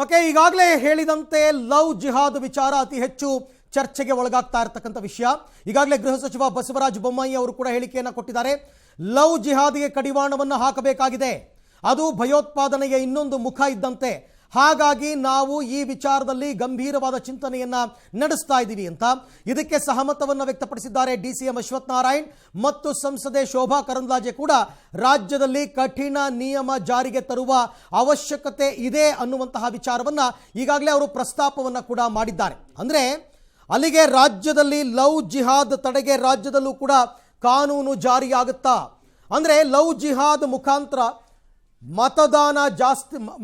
Okay, ಈಗಾಗಲೇ ಹೇಳಿದಂತೆ love ಜಿಹಾದ್ ವಿಚಾರ ಅತಿ ಹೆಚ್ಚು ಚರ್ಚೆಗೆ ಒಳಗಾಗ್ತಾ ಇರತಕ್ಕಂಥ ವಿಷಯ. ಈಗಾಗಲೇ ಗೃಹ ಸಚಿವ ಬಸವರಾಜ ಬೊಮ್ಮಾಯಿ ಅವರು ಕೂಡ ಹೇಳಿಕೆಯನ್ನು ಕೊಟ್ಟಿದ್ದಾರೆ. ಲವ್ ಜಿಹಾದ್ಗೆ ಕಡಿವಾಣವನ್ನು ಹಾಕಬೇಕಾಗಿದೆ, ಅದು ಭಯೋತ್ಪಾದನೆಗೆ ಇನ್ನೊಂದು ಮುಖ ಇದ್ದಂತೆ, ಹಾಗಾಗಿ ನಾವು ಈ ವಿಚಾರದಲ್ಲಿ ಗಂಭೀರವಾದ ಚಿಂತನೆಯನ್ನ ನಡೆಸ್ತಾ ಇದ್ದೀವಿ ಅಂತ ಇದಕ್ಕೆ ಸಹಮತವನ್ನು ವ್ಯಕ್ತಪಡಿಸಿದ್ದಾರೆ ಡಿಸಿಎಂ ಅಶ್ವಥ್ ನಾರಾಯಣ್ ಮತ್ತು ಸಂಸದೆ ಶೋಭಾ ಕರಂದ್ಲಾಜೆ ಕೂಡ ರಾಜ್ಯದಲ್ಲಿ ಕಠಿಣ ನಿಯಮ ಜಾರಿಗೆ ತರುವ ಅವಶ್ಯಕತೆ ಇದೆ ಅನ್ನುವಂತಹ ವಿಚಾರವನ್ನ ಈಗಾಗಲೇ ಅವರು ಪ್ರಸ್ತಾಪವನ್ನು ಕೂಡ ಮಾಡಿದ್ದಾರೆ. ಅಂದ್ರೆ ಅಲ್ಲಿಗೆ ರಾಜ್ಯದಲ್ಲಿ ಲವ್ ಜಿಹಾದ್ ತಡೆಗೆ ರಾಜ್ಯದಲ್ಲೂ ಕೂಡ ಕಾನೂನು ಜಾರಿಯಾಗುತ್ತಾ, ಅಂದ್ರೆ ಲವ್ ಜಿಹಾದ್ ಮುಖಾಂತರ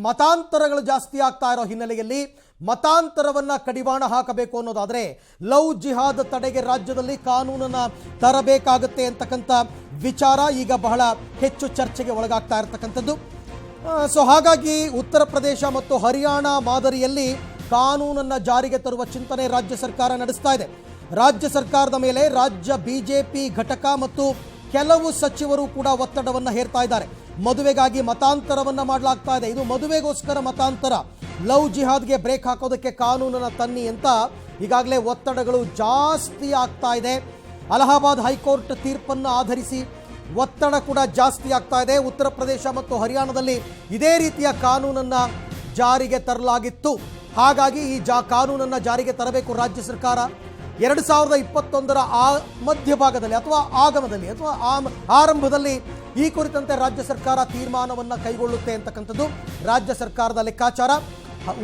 ಮತಾಂತರಗಳು ಜಾಸ್ತಿ ಆಗ್ತಾ ಇರೋ ಹಿನ್ನೆಲೆಯಲ್ಲಿ ಮತಾಂತರವನ್ನ ಕಡಿವಾಣ ಹಾಕಬೇಕು ಅನ್ನೋದಾದ್ರೆ ಲವ್ ಜಿಹಾದ್ ತಡೆಗೆ ರಾಜ್ಯದಲ್ಲಿ ಕಾನೂನನ್ನ ತರಬೇಕಾಗುತ್ತೆ ಅಂತಕ್ಕಂಥ ವಿಚಾರ ಈಗ ಬಹಳ ಹೆಚ್ಚು ಚರ್ಚೆಗೆ ಒಳಗಾಗ್ತಾ ಇರತಕ್ಕಂಥದ್ದು. ಸೊ ಹಾಗಾಗಿ ಉತ್ತರ ಪ್ರದೇಶ ಮತ್ತು ಹರಿಯಾಣ ಮಾದರಿಯಲ್ಲಿ ಕಾನೂನನ್ನ ಜಾರಿಗೆ ತರುವ ಚಿಂತನೆ ರಾಜ್ಯ ಸರ್ಕಾರ ನಡೆಸ್ತಾ ಇದೆ. ರಾಜ್ಯ ಸರ್ಕಾರದ ಮೇಲೆ ರಾಜ್ಯ ಬಿಜೆಪಿ ಘಟಕ ಮತ್ತು ಕೆಲವು ಸಚಿವರು ಕೂಡ ಒತ್ತಡವನ್ನು ಹೇರ್ತಾ ಇದ್ದಾರೆ. ಮದುವೆಗಾಗಿ ಮತಾಂತರವನ್ನ ಮಾಡಲಾಗ್ತಾ ಇದೆ, ಇದು ಮದುವೆಗೋಸ್ಕರ ಮತಾಂತರ, ಲವ್ ಜಿಹಾದ್ಗೆ ಬ್ರೇಕ್ ಹಾಕೋದಕ್ಕೆ ಕಾನೂನನ್ನ ತನ್ನಿ ಅಂತ ಈಗಾಗಲೇ ಒತ್ತಡಗಳು ಜಾಸ್ತಿ ಆಗ್ತಾ ಇದೆ. ಅಲಹಾಬಾದ್ ಹೈಕೋರ್ಟ್ ತೀರ್ಪನ್ನು ಆಧರಿಸಿ ಒತ್ತಡ ಕೂಡ ಜಾಸ್ತಿ ಆಗ್ತಾ ಇದೆ. ಉತ್ತರ ಪ್ರದೇಶ ಮತ್ತು ಹರಿಯಾಣದಲ್ಲಿ ಇದೇ ರೀತಿಯ ಕಾನೂನನ್ನ ಜಾರಿಗೆ ತರಲಾಗಿತ್ತು. ಹಾಗಾಗಿ ಈ ಕಾನೂನನ್ನ ಜಾರಿಗೆ ತರಬೇಕು ರಾಜ್ಯ ಸರ್ಕಾರ. 2021ರ ಮಧ್ಯಭಾಗದಲ್ಲಿ ಅಥವಾ ಆಗಮದಲ್ಲಿ ಅಥವಾ ಆರಂಭದಲ್ಲಿ ಈ ಕುರಿತಂತೆ ರಾಜ್ಯ ಸರ್ಕಾರ ತೀರ್ಮಾನವನ್ನು ಕೈಗೊಳ್ಳುತ್ತೆ ಅಂತಕ್ಕಂಥದ್ದು ರಾಜ್ಯ ಸರ್ಕಾರದ ಲೆಕ್ಕಾಚಾರ.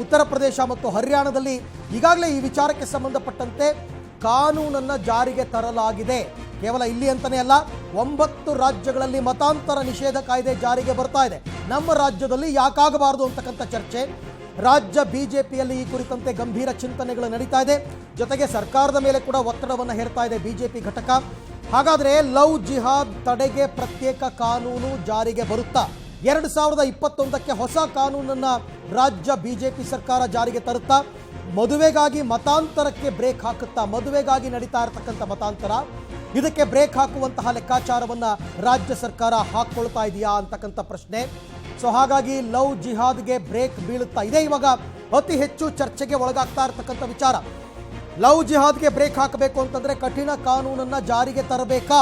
ಉತ್ತರ ಪ್ರದೇಶ ಮತ್ತು ಹರಿಯಾಣದಲ್ಲಿ ಈಗಾಗಲೇ ಈ ವಿಚಾರಕ್ಕೆ ಸಂಬಂಧಪಟ್ಟಂತೆ ಕಾನೂನನ್ನು ಜಾರಿಗೆ ತರಲಾಗಿದೆ. ಕೇವಲ ಇಲ್ಲಿ ಅಂತಾನೆ ಅಲ್ಲ, 9 ರಾಜ್ಯಗಳಲ್ಲಿ ಮತಾಂತರ ನಿಷೇಧ ಕಾಯ್ದೆ ಜಾರಿಗೆ ಬರ್ತಾ ಇದೆ. ನಮ್ಮ ರಾಜ್ಯದಲ್ಲಿ ಯಾಕಾಗಬಾರದು ಅಂತಕ್ಕಂಥ ಚರ್ಚೆ ರಾಜ್ಯ ಬಿಜೆಪಿಯಲ್ಲಿ ಈ ಕುರಿತಂತೆ ಗಂಭೀರ ಚಿಂತನೆಗಳು ನಡೀತಾ ಇದೆ. ಜೊತೆಗೆ ಸರ್ಕಾರದ ಮೇಲೆ ಕೂಡ ಒತ್ತಡವನ್ನು ಹೇರ್ತಾ ಇದೆ ಬಿಜೆಪಿ ಘಟಕ. ಹಾಗಾದ್ರೆ ಲವ್ ಜಿಹಾದ್ ತಡೆಗೆ ಪ್ರತ್ಯೇಕ ಕಾನೂನು ಜಾರಿಗೆ ಬರುತ್ತಾ? 2021ಕ್ಕೆ ಹೊಸ ಕಾನೂನನ್ನ ರಾಜ್ಯ ಬಿಜೆಪಿ ಸರ್ಕಾರ ಜಾರಿಗೆ ತರುತ್ತಾ? ಮದುವೆಗಾಗಿ ಮತಾಂತರಕ್ಕೆ ಬ್ರೇಕ್ ಹಾಕುತ್ತಾ? ಮದುವೆಗಾಗಿ ನಡೀತಾ ಇರತಕ್ಕಂಥ ಮತಾಂತರ, ಇದಕ್ಕೆ ಬ್ರೇಕ್ ಹಾಕುವಂತಹ ಲೆಕ್ಕಾಚಾರವನ್ನ ರಾಜ್ಯ ಸರ್ಕಾರ ಹಾಕೊಳ್ತಾ ಇದೆಯಾ ಅಂತಕ್ಕಂಥ ಪ್ರಶ್ನೆ. ಸೊ ಹಾಗಾಗಿ ಲವ್ ಜಿಹಾದ್ಗೆ ಬ್ರೇಕ್ ಬೀಳುತ್ತಾ ಇದೆ ಇವಾಗ ಅತಿ ಹೆಚ್ಚು ಚರ್ಚೆಗೆ ಒಳಗಾಗ್ತಾ ಇರತಕ್ಕಂಥ ವಿಚಾರ. ಲವ್ ಜಿಹಾದ್ಗೆ ಬ್ರೇಕ್ ಹಾಕಬೇಕು ಅಂತಂದ್ರೆ ಕಠಿಣ ಕಾನೂನನ್ನ ಜಾರಿಗೆ ತರಬೇಕಾ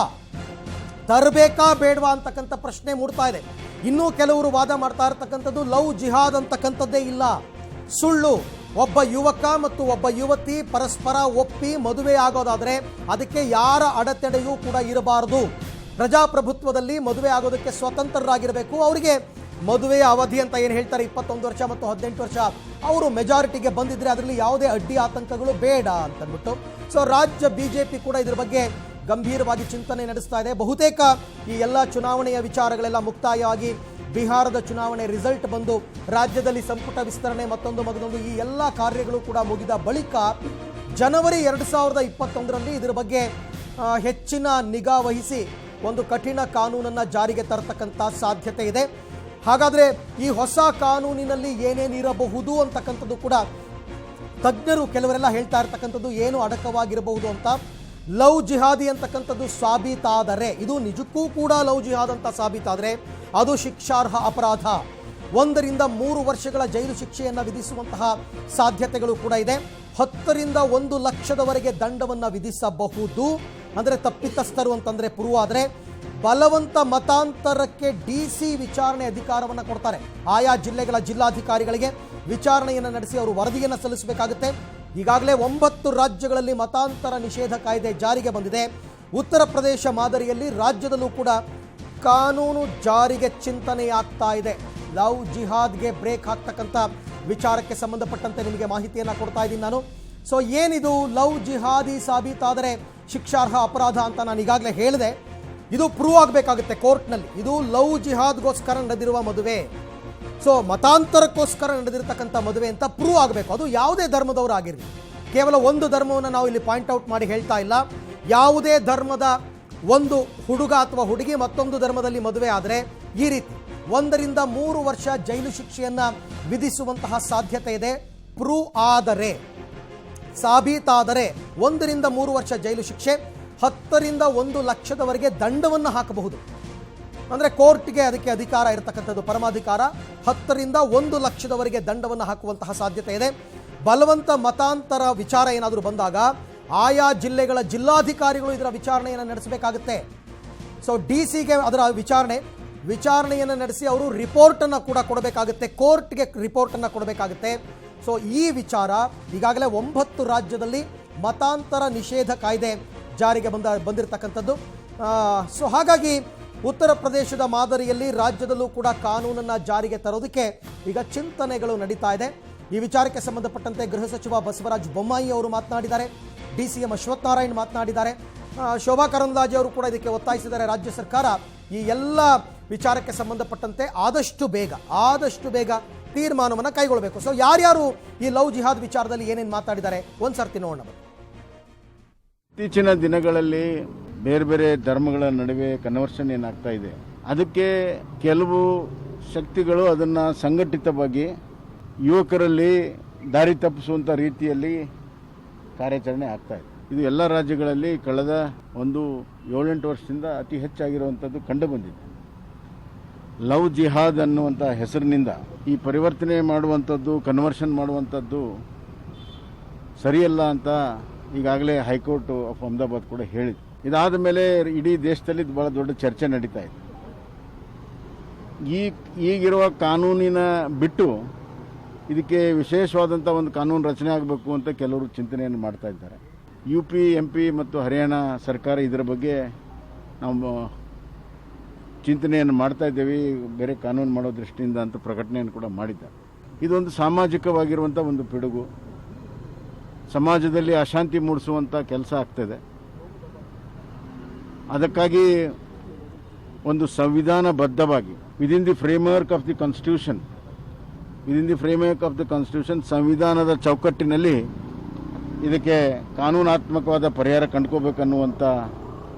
ಬೇಡವಾ ಅಂತಕ್ಕಂಥ ಪ್ರಶ್ನೆ ಮೂಡ್ತಾ ಇದೆ. ಇನ್ನೂ ಕೆಲವರು ವಾದ ಮಾಡ್ತಾ ಇರತಕ್ಕಂಥದ್ದು ಲವ್ ಜಿಹಾದ್ ಅಂತಕ್ಕಂಥದ್ದೇ ಇಲ್ಲ, ಸುಳ್ಳು. ಒಬ್ಬ ಯುವಕ ಮತ್ತು ಒಬ್ಬ ಯುವತಿ ಪರಸ್ಪರ ಒಪ್ಪಿ ಮದುವೆ ಆಗೋದಾದ್ರೆ ಅದಕ್ಕೆ ಯಾರ ಅಡೆತಡೆಯೂ ಕೂಡ ಇರಬಾರದು. ಪ್ರಜಾಪ್ರಭುತ್ವದಲ್ಲಿ ಮದುವೆ ಆಗೋದಕ್ಕೆ ಸ್ವತಂತ್ರರಾಗಿರಬೇಕು. ಅವರಿಗೆ ಮದುವೆಯ ಅವಧಿ ಅಂತ ಏನು ಹೇಳ್ತಾರೆ 21 ವರ್ಷ ಮತ್ತು 18 ವರ್ಷ, ಅವರು ಮೆಜಾರಿಟಿಗೆ ಬಂದಿದ್ರೆ ಅದರಲ್ಲಿ ಯಾವುದೇ ಅಡ್ಡಿ ಆತಂಕಗಳು ಬೇಡ ಅಂತಂದ್ಬಿಟ್ಟು ಸೊ ರಾಜ್ಯ ಬಿಜೆಪಿ ಕೂಡ ಇದ್ರ ಬಗ್ಗೆ ಗಂಭೀರವಾಗಿ ಚಿಂತನೆ ನಡೆಸ್ತಾ ಇದೆ. ಬಹುತೇಕ ಈ ಎಲ್ಲ ಚುನಾವಣೆಯ ವಿಚಾರಗಳೆಲ್ಲ ಮುಕ್ತಾಯವಾಗಿ ಬಿಹಾರದ ಚುನಾವಣೆ ರಿಸಲ್ಟ್ ಬಂದು ರಾಜ್ಯದಲ್ಲಿ ಸಂಪುಟ ವಿಸ್ತರಣೆ ಮತ್ತೊಂದು ಈ ಎಲ್ಲ ಕಾರ್ಯಗಳು ಕೂಡ ಮುಗಿದ ಬಳಿಕ ಜನವರಿ 2021ರಲ್ಲಿ ಇದರ ಬಗ್ಗೆ ಹೆಚ್ಚಿನ ನಿಗಾ ವಹಿಸಿ ಒಂದು ಕಠಿಣ ಕಾನೂನನ್ನು ಜಾರಿಗೆ ತರತಕ್ಕಂಥ ಸಾಧ್ಯತೆ ಇದೆ. ಹಾಗಾದರೆ ಈ ಹೊಸ ಕಾನೂನಿನಲ್ಲಿ ಏನೇನಿರಬಹುದು ಅಂತಕ್ಕಂಥದ್ದು ಕೂಡ ತಜ್ಞರು ಕೆಲವರೆಲ್ಲ ಹೇಳ್ತಾ ಇರ್ತಕ್ಕಂಥದ್ದು ಏನು ಅಡಕವಾಗಿರಬಹುದು ಅಂತ. ಲವ್ ಜಿಹಾದಿ ಅಂತಕ್ಕಂಥದ್ದು ಸಾಬೀತಾದರೆ, ಇದು ನಿಜಕ್ಕೂ ಕೂಡ ಲವ್ ಜಿಹಾದ್ ಅಂತ ಸಾಬೀತಾದರೆ ಅದು ಶಿಕ್ಷಾರ್ಹ ಅಪರಾಧ. 1 ರಿಂದ 3 ವರ್ಷಗಳ ಜೈಲು ಶಿಕ್ಷೆಯನ್ನು ವಿಧಿಸುವಂತಹ ಸಾಧ್ಯತೆಗಳು ಕೂಡ ಇದೆ. 10ರಿಂದ 1 ಲಕ್ಷದವರೆಗೆ ದಂಡವನ್ನು ವಿಧಿಸಬಹುದು. ಅಂದರೆ ತಪ್ಪಿತಸ್ಥರು ಅಂತಂದರೆ ಪ್ರೂವ್ ಆದರೆ ಬಲವಂತ ಮತಾಂತರಕ್ಕೆ ಡಿಸಿ ವಿಚಾರಣೆ ಅಧಿಕಾರವನ್ನು ಕೊಡ್ತಾರೆ. ಆಯಾ ಜಿಲ್ಲೆಗಳ ಜಿಲ್ಲಾಧಿಕಾರಿಗಳಿಗೆ ವಿಚಾರಣೆಯನ್ನು ನಡೆಸಿ ಅವರು ವರದಿಯನ್ನು ಸಲ್ಲಿಸಬೇಕಾಗುತ್ತೆ. ಈಗಾಗಲೇ 9 ರಾಜ್ಯಗಳಲ್ಲಿ ಮತಾಂತರ ನಿಷೇಧ ಕಾಯ್ದೆ ಜಾರಿಗೆ ಬಂದಿದೆ. ಉತ್ತರ ಪ್ರದೇಶ ಮಾದರಿಯಲ್ಲಿ ರಾಜ್ಯದಲ್ಲೂ ಕೂಡ ಕಾನೂನು ಜಾರಿಗೆ ಚಿಂತನೆಯಾಗ್ತಾ ಇದೆ. ಲವ್ ಜಿಹಾದ್ಗೆ ಬ್ರೇಕ್ ಹಾಕ್ತಕ್ಕಂಥ ವಿಚಾರಕ್ಕೆ ಸಂಬಂಧಪಟ್ಟಂತೆ ನಿಮಗೆ ಮಾಹಿತಿಯನ್ನು ಕೊಡ್ತಾ ಇದ್ದೀನಿ ನಾನು. ಸೊ ಏನಿದು ಲವ್ ಜಿಹಾದಿ ಸಾಬೀತಾದರೆ ಶಿಕ್ಷಾರ್ಹ ಅಪರಾಧ ಅಂತ ನಾನು ಈಗಾಗಲೇ ಹೇಳಿದೆ. ಇದು ಪ್ರೂವ್ ಆಗಬೇಕಾಗುತ್ತೆ ಕೋರ್ಟ್ನಲ್ಲಿ. ಇದು ಲವ್ ಜಿಹಾದ್ಗೋಸ್ಕರ ನಡೆದಿರುವ ಮದುವೆ, ಸೊ ಮತಾಂತರಕ್ಕೋಸ್ಕರ ನಡೆದಿರತಕ್ಕಂಥ ಮದುವೆ ಅಂತ ಪ್ರೂವ್ ಆಗಬೇಕು. ಅದು ಯಾವುದೇ ಧರ್ಮದವರು ಆಗಿರಲಿ, ಕೇವಲ ಒಂದು ಧರ್ಮವನ್ನು ನಾವು ಇಲ್ಲಿ ಪಾಯಿಂಟ್ ಔಟ್ ಮಾಡಿ ಹೇಳ್ತಾ ಇಲ್ಲ. ಯಾವುದೇ ಧರ್ಮದ ಒಂದು ಹುಡುಗ ಅಥವಾ ಹುಡುಗಿ ಮತ್ತೊಂದು ಧರ್ಮದಲ್ಲಿ ಮದುವೆ ಆದರೆ ಈ ರೀತಿ 1 ರಿಂದ 3 ವರ್ಷ ಜೈಲು ಶಿಕ್ಷೆಯನ್ನು ವಿಧಿಸುವಂತಹ ಸಾಧ್ಯತೆ ಇದೆ. ಪ್ರೂವ್ ಆದರೆ, ಸಾಬೀತಾದರೆ 1 ರಿಂದ 3 ವರ್ಷ ಜೈಲು ಶಿಕ್ಷೆ, 10ರಿಂದ 1 ಲಕ್ಷದವರೆಗೆ ದಂಡವನ್ನು ಹಾಕಬಹುದು. ಅಂದರೆ ಕೋರ್ಟ್ಗೆ ಅದಕ್ಕೆ ಅಧಿಕಾರ ಇರತಕ್ಕಂಥದ್ದು, ಪರಮಾಧಿಕಾರ. 10ರಿಂದ 1 ಲಕ್ಷದವರೆಗೆ ದಂಡವನ್ನು ಹಾಕುವಂತಹ ಸಾಧ್ಯತೆ ಇದೆ. ಬಲವಂತ ಮತಾಂತರ ವಿಚಾರ ಏನಾದರೂ ಬಂದಾಗ ಆಯಾ ಜಿಲ್ಲೆಗಳ ಜಿಲ್ಲಾಧಿಕಾರಿಗಳು ಇದರ ವಿಚಾರಣೆಯನ್ನು ನಡೆಸಬೇಕಾಗುತ್ತೆ. ಸೊ DC-ಗೆ ಅದರ ವಿಚಾರಣೆಯನ್ನು ನಡೆಸಿ ಅವರು ರಿಪೋರ್ಟನ್ನು ಕೂಡ ಕೊಡಬೇಕಾಗುತ್ತೆ, ಕೋರ್ಟ್ಗೆ ರಿಪೋರ್ಟನ್ನು ಕೊಡಬೇಕಾಗುತ್ತೆ. ಸೊ ಈ ವಿಚಾರ ಈಗಾಗಲೇ 9 ರಾಜ್ಯದಲ್ಲಿ ಮತಾಂತರ ನಿಷೇಧ ಕಾಯ್ದೆ ಜಾರಿಗೆ ಬಂದಿರತಕ್ಕಂಥದ್ದು. ಸೊ ಹಾಗಾಗಿ ಉತ್ತರ ಪ್ರದೇಶದ ಮಾದರಿಯಲ್ಲಿ ರಾಜ್ಯದಲ್ಲೂ ಕೂಡ ಕಾನೂನನ್ನು ಜಾರಿಗೆ ತರೋದಕ್ಕೆ ಈಗ ಚಿಂತನೆಗಳು ನಡೀತಾ ಇದೆ. ಈ ವಿಚಾರಕ್ಕೆ ಸಂಬಂಧಪಟ್ಟಂತೆ ಗೃಹ ಸಚಿವ ಬಸವರಾಜ ಬೊಮ್ಮಾಯಿ ಅವರು ಮಾತನಾಡಿದ್ದಾರೆ, DCM ಅಶ್ವಥ್ ನಾರಾಯಣ್ ಮಾತನಾಡಿದ್ದಾರೆ, ಶೋಭಾ ಕರಂದ್ಲಾಜೆ ಅವರು ಕೂಡ ಇದಕ್ಕೆ ಒತ್ತಾಯಿಸಿದ್ದಾರೆ. ರಾಜ್ಯ ಸರ್ಕಾರ ಈ ಎಲ್ಲ ವಿಚಾರಕ್ಕೆ ಸಂಬಂಧಪಟ್ಟಂತೆ ಆದಷ್ಟು ಬೇಗ ತೀರ್ಮಾನವನ್ನು ಕೈಗೊಳ್ಳಬೇಕು. ಸೊ ಯಾರ್ಯಾರು ಈ ಲವ್ ಜಿಹಾದ್ ವಿಚಾರದಲ್ಲಿ ಏನೇನು ಮಾತಾಡಿದ್ದಾರೆ ಒಂದ್ಸರ್ತಿ ನೋಡೋಣ. ಇತ್ತೀಚಿನ ದಿನಗಳಲ್ಲಿ ಬೇರೆ ಬೇರೆ ಧರ್ಮಗಳ ನಡುವೆ ಕನ್ವರ್ಷನ್ ಏನಾಗ್ತಾ ಇದೆ, ಅದಕ್ಕೆ ಕೆಲವು ಶಕ್ತಿಗಳು ಅದನ್ನು ಸಂಘಟಿತವಾಗಿ ಯುವಕರಲ್ಲಿ ದಾರಿ ತಪ್ಪಿಸುವಂಥ ರೀತಿಯಲ್ಲಿ ಕಾರ್ಯಾಚರಣೆ ಆಗ್ತಾ ಇದೆ. ಇದು ಎಲ್ಲ ರಾಜ್ಯಗಳಲ್ಲಿ ಕಳೆದ 7-8 ವರ್ಷದಿಂದ ಅತಿ ಹೆಚ್ಚಾಗಿರುವಂಥದ್ದು ಕಂಡು ಬಂದಿದೆ. ಲವ್ ಜಿಹಾದ್ ಅನ್ನುವಂಥ ಹೆಸರಿನಿಂದ ಈ ಪರಿವರ್ತನೆ ಮಾಡುವಂಥದ್ದು, ಕನ್ವರ್ಷನ್ ಮಾಡುವಂಥದ್ದು ಸರಿಯಲ್ಲ ಅಂತ ಈಗಾಗಲೇ ಹೈಕೋರ್ಟ್ ಆಫ್ ಅಹಮದಾಬಾದ್ ಕೂಡ ಹೇಳಿದೆ. ಇದಾದ ಮೇಲೆ ಇಡೀ ದೇಶದಲ್ಲಿ ಬಹಳ ದೊಡ್ಡ ಚರ್ಚೆ ನಡೀತಾ ಇದೆ. ಈಗಿರುವ ಕಾನೂನಿನ ಬಿಟ್ಟು ಇದಕ್ಕೆ ವಿಶೇಷವಾದಂಥ ಒಂದು ಕಾನೂನು ರಚನೆ ಆಗಬೇಕು ಅಂತ ಕೆಲವರು ಚಿಂತನೆಯನ್ನು ಮಾಡ್ತಾ ಇದ್ದಾರೆ. UP, MP ಮತ್ತು ಹರಿಯಾಣ ಸರ್ಕಾರ ಇದರ ಬಗ್ಗೆ ನಾವು ಚಿಂತನೆಯನ್ನು ಮಾಡ್ತಾ ಇದ್ದೇವೆ, ಬೇರೆ ಕಾನೂನು ಮಾಡೋ ದೃಷ್ಟಿಯಿಂದ ಅಂತ ಪ್ರಕಟಣೆಯನ್ನು ಕೂಡ ಮಾಡಿದ್ದಾರೆ. ಇದೊಂದು ಸಾಮಾಜಿಕವಾಗಿರುವಂಥ ಒಂದು ಪಿಡುಗು, ಸಮಾಜದಲ್ಲಿ ಅಶಾಂತಿ ಮೂಡಿಸುವಂಥ ಕೆಲಸ ಆಗ್ತದೆ. ಅದಕ್ಕಾಗಿ ಒಂದು ಸಂವಿಧಾನಬದ್ಧವಾಗಿ within the framework of the constitution ಸಂವಿಧಾನದ ಚೌಕಟ್ಟಿನಲ್ಲಿ ಇದಕ್ಕೆ ಕಾನೂನಾತ್ಮಕವಾದ ಪರಿಹಾರ ಕಂಡುಕೋಬೇಕನ್ನುವಂಥ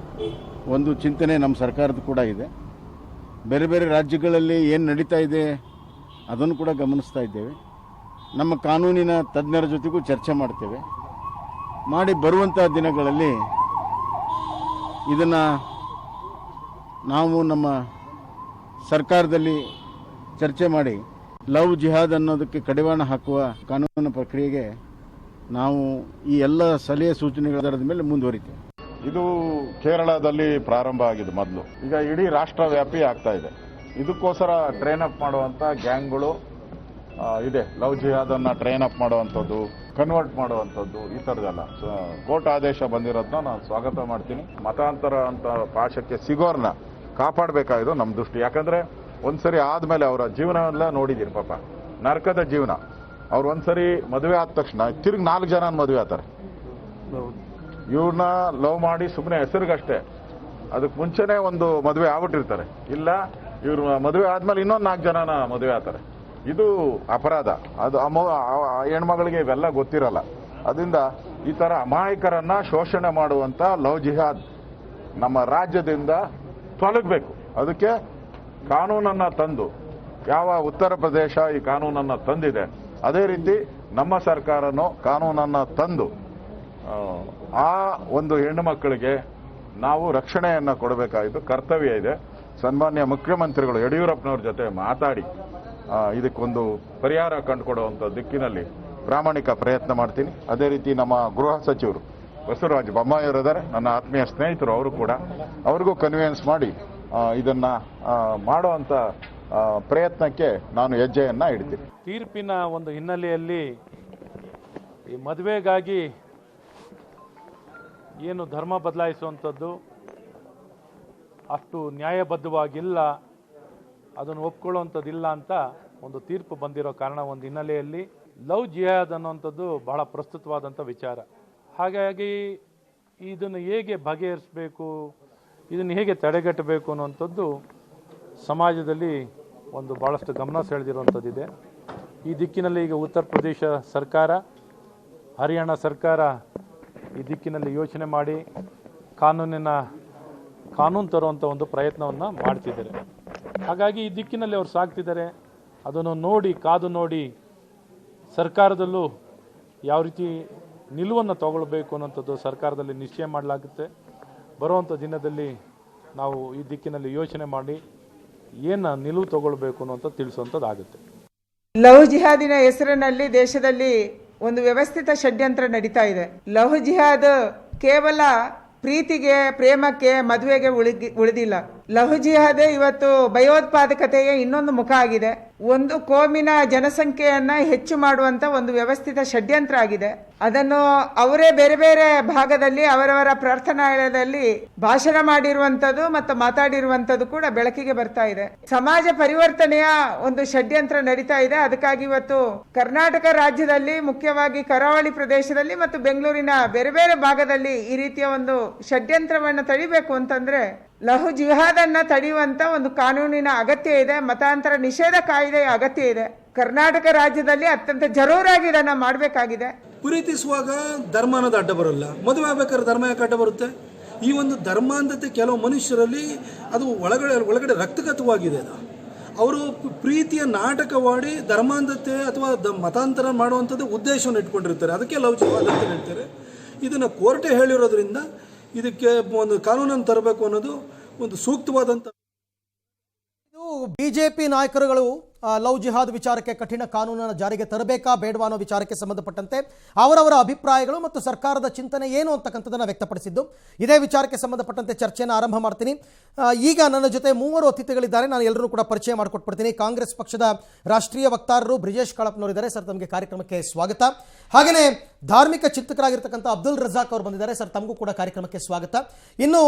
ಒಂದು ಚಿಂತನೆ ನಮ್ಮ ಸರ್ಕಾರದ ಕೂಡ ಇದೆ. ಬೇರೆ ಬೇರೆ ರಾಜ್ಯಗಳಲ್ಲಿ ಏನು ನಡೀತಾ ಇದೆ ಅದನ್ನು ಕೂಡ ಗಮನಿಸ್ತಾ ಇದ್ದೇವೆ. ನಮ್ಮ ಕಾನೂನಿನ ತಜ್ಞರ ಜೊತೆಗೂ ಚರ್ಚೆ ಮಾಡ್ತೇವೆ. ಮಾಡಿ ಬರುವಂಥ ದಿನಗಳಲ್ಲಿ ಇದನ್ನು ನಾವು ನಮ್ಮ ಸರ್ಕಾರದಲ್ಲಿ ಚರ್ಚೆ ಮಾಡಿ ಲವ್ ಜಿಹಾದ್ ಅನ್ನೋದಕ್ಕೆ ಕಡಿವಾಣ ಹಾಕುವ ಕಾನೂನು ಪ್ರಕ್ರಿಯೆಗೆ ನಾವು ಈ ಎಲ್ಲ ಸಲಹೆ ಸೂಚನೆಗಳ ಮೇಲೆ ಮುಂದುವರಿತೇವೆ. ಇದು ಕೇರಳದಲ್ಲಿ ಪ್ರಾರಂಭ ಆಗಿದೆ ಮೊದಲು, ಈಗ ಇಡೀ ರಾಷ್ಟ್ರವ್ಯಾಪಿ ಆಗ್ತಾ ಇದೆ. ಇದಕ್ಕೋಸ್ಕರ ಟ್ರೈನ್ ಅಪ್ ಮಾಡುವಂಥ ಗ್ಯಾಂಗ್ಗಳು ಇದೆ. ಲವ್ ಜಿಹಾದನ್ನು ಟ್ರೈನ್ ಅಪ್ ಮಾಡುವಂಥದ್ದು, ಕನ್ವರ್ಟ್ ಮಾಡುವಂಥದ್ದು, ಈ ಥರದ್ದೆಲ್ಲ ಕೋರ್ಟ್ ಆದೇಶ ಬಂದಿರೋದನ್ನ ನಾನು ಸ್ವಾಗತ ಮಾಡ್ತೀನಿ. ಮತಾಂತರ ಅಂತ ಪಾಶಕ್ಕೆ ಸಿಗೋರ್ನ ಕಾಪಾಡಬೇಕಾಗಿದ್ದು ನಮ್ಮ ದೃಷ್ಟಿ. ಯಾಕಂದರೆ ಒಂದ್ಸರಿ ಆದಮೇಲೆ ಅವರ ಜೀವನ ಎಲ್ಲ ನೋಡಿದ್ದೀನಿ, ಪಾಪ ನರಕದ ಜೀವನ. ಅವ್ರು ಒಂದ್ಸರಿ ಮದುವೆ ಆದ ತಕ್ಷಣ ತಿರುಗಿ 4 ಜನ ಮದುವೆ ಆಗ್ತಾರೆ. ಇವ್ರನ್ನ ಲವ್ ಮಾಡಿ ಸುಮ್ಮನೆ ಹೆಸರಿಗಷ್ಟೇ, ಅದಕ್ಕೆ ಮುಂಚೆನೇ ಒಂದು ಮದುವೆ ಆಗ್ಬಿಟ್ಟಿರ್ತಾರೆ. ಇಲ್ಲ ಇವ್ರು ಮದುವೆ ಆದ್ಮೇಲೆ ಇನ್ನೊಂದು 4 ಜನನ ಮದುವೆ ಆಗ್ತಾರೆ. ಇದು ಅಪರಾಧ. ಅದು ಹೆಣ್ಮಗಳಿಗೆ ಇವೆಲ್ಲ ಗೊತ್ತಿರಲ್ಲ. ಅದರಿಂದ ಈ ಥರ ಅಮಾಯಕರನ್ನ ಶೋಷಣೆ ಮಾಡುವಂಥ ಲವ್ ಜಿಹಾದ್ ನಮ್ಮ ರಾಜ್ಯದಿಂದ ತೊಲಗಬೇಕು. ಅದಕ್ಕೆ ಕಾನೂನನ್ನು ತಂದು, ಯಾವ ಉತ್ತರ ಪ್ರದೇಶ ಈ ಕಾನೂನನ್ನು ತಂದಿದೆ ಅದೇ ರೀತಿ ನಮ್ಮ ಸರ್ಕಾರನೂ ಕಾನೂನನ್ನು ತಂದು ಆ ಒಂದು ಹೆಣ್ಣು ಮಕ್ಕಳಿಗೆ ನಾವು ರಕ್ಷಣೆಯನ್ನು ಕೊಡಬೇಕಾಗಿದ್ದು ಕರ್ತವ್ಯ ಇದೆ. ಸನ್ಮಾನ್ಯ ಮುಖ್ಯಮಂತ್ರಿಗಳು ಯಡಿಯೂರಪ್ಪನವ್ರ ಜೊತೆ ಮಾತಾಡಿ ಇದಕ್ಕೊಂದು ಪರಿಹಾರ ಕಂಡುಕೊಡುವಂಥ ದಿಕ್ಕಿನಲ್ಲಿ ಪ್ರಾಮಾಣಿಕ ಪ್ರಯತ್ನ ಮಾಡ್ತೀನಿ. ಅದೇ ರೀತಿ ನಮ್ಮ ಗೃಹ ಸಚಿವರು ಬಸವರಾಜ ಬೊಮ್ಮಾಯಿಯವರಿದ್ದಾರೆ, ನನ್ನ ಆತ್ಮೀಯ ಸ್ನೇಹಿತರು, ಅವರು ಕೂಡ ಅವ್ರಿಗೂ ಕನ್ವಿನ್ಸ್ ಮಾಡಿ ಇದನ್ನು ಮಾಡುವಂಥ ಪ್ರಯತ್ನಕ್ಕೆ ನಾನು ಹೆಜ್ಜೆಯನ್ನು ಇಡ್ತೀನಿ. ತೀರ್ಪಿನ ಒಂದು ಹಿನ್ನೆಲೆಯಲ್ಲಿ ಈ ಮದುವೆಗಾಗಿ ಏನು ಧರ್ಮ ಬದಲಾಯಿಸುವಂಥದ್ದು ಅಷ್ಟು ನ್ಯಾಯಬದ್ಧವಾಗಿಲ್ಲ, ಅದನ್ನು ಒಪ್ಕೊಳ್ಳುವಂಥದ್ದಿಲ್ಲ ಅಂತ ಒಂದು ತೀರ್ಪು ಬಂದಿರೋ ಕಾರಣ ಒಂದು ಹಿನ್ನೆಲೆಯಲ್ಲಿ ಲವ್ ಜಿಹಾದ್ ಅನ್ನುವಂಥದ್ದು ಬಹಳ ಪ್ರಸ್ತುತವಾದಂಥ ವಿಚಾರ. ಹಾಗಾಗಿ ಇದನ್ನು ಹೇಗೆ ಬಗೆಹರಿಸಬೇಕು, ಇದನ್ನು ಹೇಗೆ ತಡೆಗಟ್ಟಬೇಕು ಅನ್ನುವಂಥದ್ದು ಸಮಾಜದಲ್ಲಿ ಒಂದು ಭಾಳಷ್ಟು ಗಮನ ಸೆಳೆದಿರುವಂಥದ್ದಿದೆ. ಈ ದಿಕ್ಕಿನಲ್ಲಿ ಈಗ ಉತ್ತರ ಪ್ರದೇಶ ಸರ್ಕಾರ, ಹರಿಯಾಣ ಸರ್ಕಾರ ಈ ದಿಕ್ಕಿನಲ್ಲಿ ಯೋಚನೆ ಮಾಡಿ ಕಾನೂನು ತರುವಂಥ ಒಂದು ಪ್ರಯತ್ನವನ್ನು ಮಾಡ್ತಿದ್ದಾರೆ. ಹಾಗಾಗಿ ಈ ದಿಕ್ಕಿನಲ್ಲಿ ಅವರು ಸಾಗ್ತಿದ್ದಾರೆ. ಅದನ್ನು ನೋಡಿ, ಕಾದು ನೋಡಿ ಸರ್ಕಾರದಲ್ಲೂ ಯಾವ ರೀತಿ ನಿಲುವನ್ನು ತಗೊಳ್ಬೇಕು ಅನ್ನೋಂಥದ್ದು ಸರ್ಕಾರದಲ್ಲಿ ನಿಶ್ಚಯ ಮಾಡಲಾಗುತ್ತೆ. ಬರುವಂಥ ದಿನದಲ್ಲಿ ನಾವು ಈ ದಿಕ್ಕಿನಲ್ಲಿ ಯೋಚನೆ ಮಾಡಿ ಏನು ನಿಲುವು ತಗೊಳ್ಬೇಕು ಅನ್ನೋಂಥ ತಿಳಿಸುವಂಥದ್ದಾಗುತ್ತೆ. ಲವ್ ಜಿಹಾದಿನ ಹೆಸರಿನಲ್ಲಿ ದೇಶದಲ್ಲಿ ಒಂದು ವ್ಯವಸ್ಥಿತ ಷಡ್ಯಂತ್ರ ನಡೀತಾ ಇದೆ. ಲವ್ ಜಿಹಾದ್ ಕೇವಲ ಪ್ರೀತಿಗೆ, ಪ್ರೇಮಕ್ಕೆ, ಮದುವೆಗೆ ಉಳಿದಿಲ್ಲ. ಲವ್ ಜಿಹಾದ್ ಇವತ್ತು ಭಯೋತ್ಪಾದಕತೆಯ ಇನ್ನೊಂದು ಮುಖ ಆಗಿದೆ. ಒಂದು ಕೋಮಿನ ಜನಸಂಖ್ಯೆಯನ್ನ ಹೆಚ್ಚು ಮಾಡುವಂತ ಒಂದು ವ್ಯವಸ್ಥಿತ ಷಡ್ಯಂತ್ರ ಆಗಿದೆ. ಅದನ್ನು ಅವರೇ ಬೇರೆ ಬೇರೆ ಭಾಗದಲ್ಲಿ ಅವರವರ ಪ್ರಾರ್ಥನಾಲಯದಲ್ಲಿ ಭಾಷಣ ಮಾಡಿರುವಂತದ್ದು ಮತ್ತು ಮಾತಾಡಿರುವಂತದ್ದು ಕೂಡ ಬೆಳಕಿಗೆ ಬರ್ತಾ ಇದೆ. ಸಮಾಜ ಪರಿವರ್ತನೆಯ ಒಂದು ಷಡ್ಯಂತ್ರ ನಡೀತಾ ಇದೆ. ಅದಕ್ಕಾಗಿ ಇವತ್ತು ಕರ್ನಾಟಕ ರಾಜ್ಯದಲ್ಲಿ, ಮುಖ್ಯವಾಗಿ ಕರಾವಳಿ ಪ್ರದೇಶದಲ್ಲಿ ಮತ್ತು ಬೆಂಗಳೂರಿನ ಬೇರೆ ಬೇರೆ ಭಾಗದಲ್ಲಿ ಈ ರೀತಿಯ ಒಂದು ಷಡ್ಯಂತ್ರವನ್ನು ತಡಿಬೇಕು ಅಂತಂದ್ರೆ ಲವ್ ಜಿಹಾದ್ ಅನ್ನ ತಡೆಯುವಂತ ಒಂದು ಕಾನೂನಿನ ಅಗತ್ಯ ಇದೆ. ಮತಾಂತರ ನಿಷೇಧ ಕಾಯ್ದೆಯ ಅಗತ್ಯ ಇದೆ. ಕರ್ನಾಟಕ ರಾಜ್ಯದಲ್ಲಿ ಅತ್ಯಂತ ಜರೂರಾಗಿ ಇದನ್ನ ಮಾಡಬೇಕಾಗಿದೆ. ಪ್ರೀತಿಸುವಾಗ ಧರ್ಮ ಅನ್ನೋದು ಅಡ್ಡ ಬರಲ್ಲ, ಮದುವೆ ಆಗ್ಬೇಕಾದ್ರೆ ಧರ್ಮ ಯಾಕೆ ಅಡ್ಡ ಬರುತ್ತೆ? ಈ ಒಂದು ಧರ್ಮಾಂಧತೆ ಕೆಲವು ಮನುಷ್ಯರಲ್ಲಿ ಅದು ಒಳಗಡೆ ರಕ್ತಗತವಾಗಿದೆ. ಅವರು ಪ್ರೀತಿಯ ನಾಟಕವಾಡಿ ಧರ್ಮಾಂಧತೆ ಅಥವಾ ಮತಾಂತರ ಮಾಡುವಂಥದ್ದು ಉದ್ದೇಶವನ್ನು ಇಟ್ಕೊಂಡಿರ್ತಾರೆ. ಅದಕ್ಕೆ ಲವ್ ಜಿಹಾದ್ ಅಂತ ಹೇಳ್ತಾರೆ. ಇದನ್ನು ಕೋರ್ಟೇ ಹೇಳಿರೋದ್ರಿಂದ ಇದಕ್ಕೆ ಒಂದು ಕಾನೂನನ್ನು ತರಬೇಕು ಅನ್ನೋದು ಒಂದು ಸೂಕ್ತವಾದಂಥ. ಇದು ಬಿಜೆಪಿ ನಾಯಕರುಗಳು ಲವ್ ಜಿಹಾದ್ ವಿಚಾರಕ್ಕೆ ಕಠಿಣ ಕಾನೂನನ್ನು ಜಾರಿಗೆ ತರಬೇಕಾ ಬೇಡವಾ ಅನ್ನೋ ವಿಚಾರಕ್ಕೆ ಸಂಬಂಧಪಟ್ಟಂತೆ ಅವರವರ ಅಭಿಪ್ರಾಯಗಳು ಮತ್ತು ಸರ್ಕಾರದ ಚಿಂತನೆ ಏನು ಅಂತಕ್ಕಂಥದ್ದನ್ನು ವ್ಯಕ್ತಪಡಿಸಿದ್ದು. ಇದೇ ವಿಚಾರಕ್ಕೆ ಸಂಬಂಧಪಟ್ಟಂತೆ ಚರ್ಚೆಯನ್ನು ಆರಂಭ ಮಾಡ್ತೀನಿ. ಈಗ ನನ್ನ ಜೊತೆ 3 ಅತಿಥಿಗಳಿದ್ದಾರೆ. ನಾನು ಎಲ್ಲರೂ ಕೂಡ ಪರಿಚಯ ಮಾಡಿಕೊಟ್ಬಿಡ್ತೀನಿ. ಕಾಂಗ್ರೆಸ್ ಪಕ್ಷದ ರಾಷ್ಟ್ರೀಯ ವಕ್ತಾರರು ಬ್ರಿಜೇಶ್ ಕಾಳಪ್ಪನವರಿದ್ದಾರೆ. ಸರ್, ತಮಗೆ ಕಾರ್ಯಕ್ರಮಕ್ಕೆ ಸ್ವಾಗತ. ಹಾಗೆಯೇ ಧಾರ್ಮಿಕ ಚಿಂತಕರಾಗಿರ್ತಕ್ಕಂಥ ಅಬ್ದುಲ್ ರಜಾಕ್ ಅವರು ಬಂದಿದ್ದಾರೆ. ಸರ್, ತಮಗೂ ಕೂಡ ಕಾರ್ಯಕ್ರಮಕ್ಕೆ ಸ್ವಾಗತ. ಇನ್ನು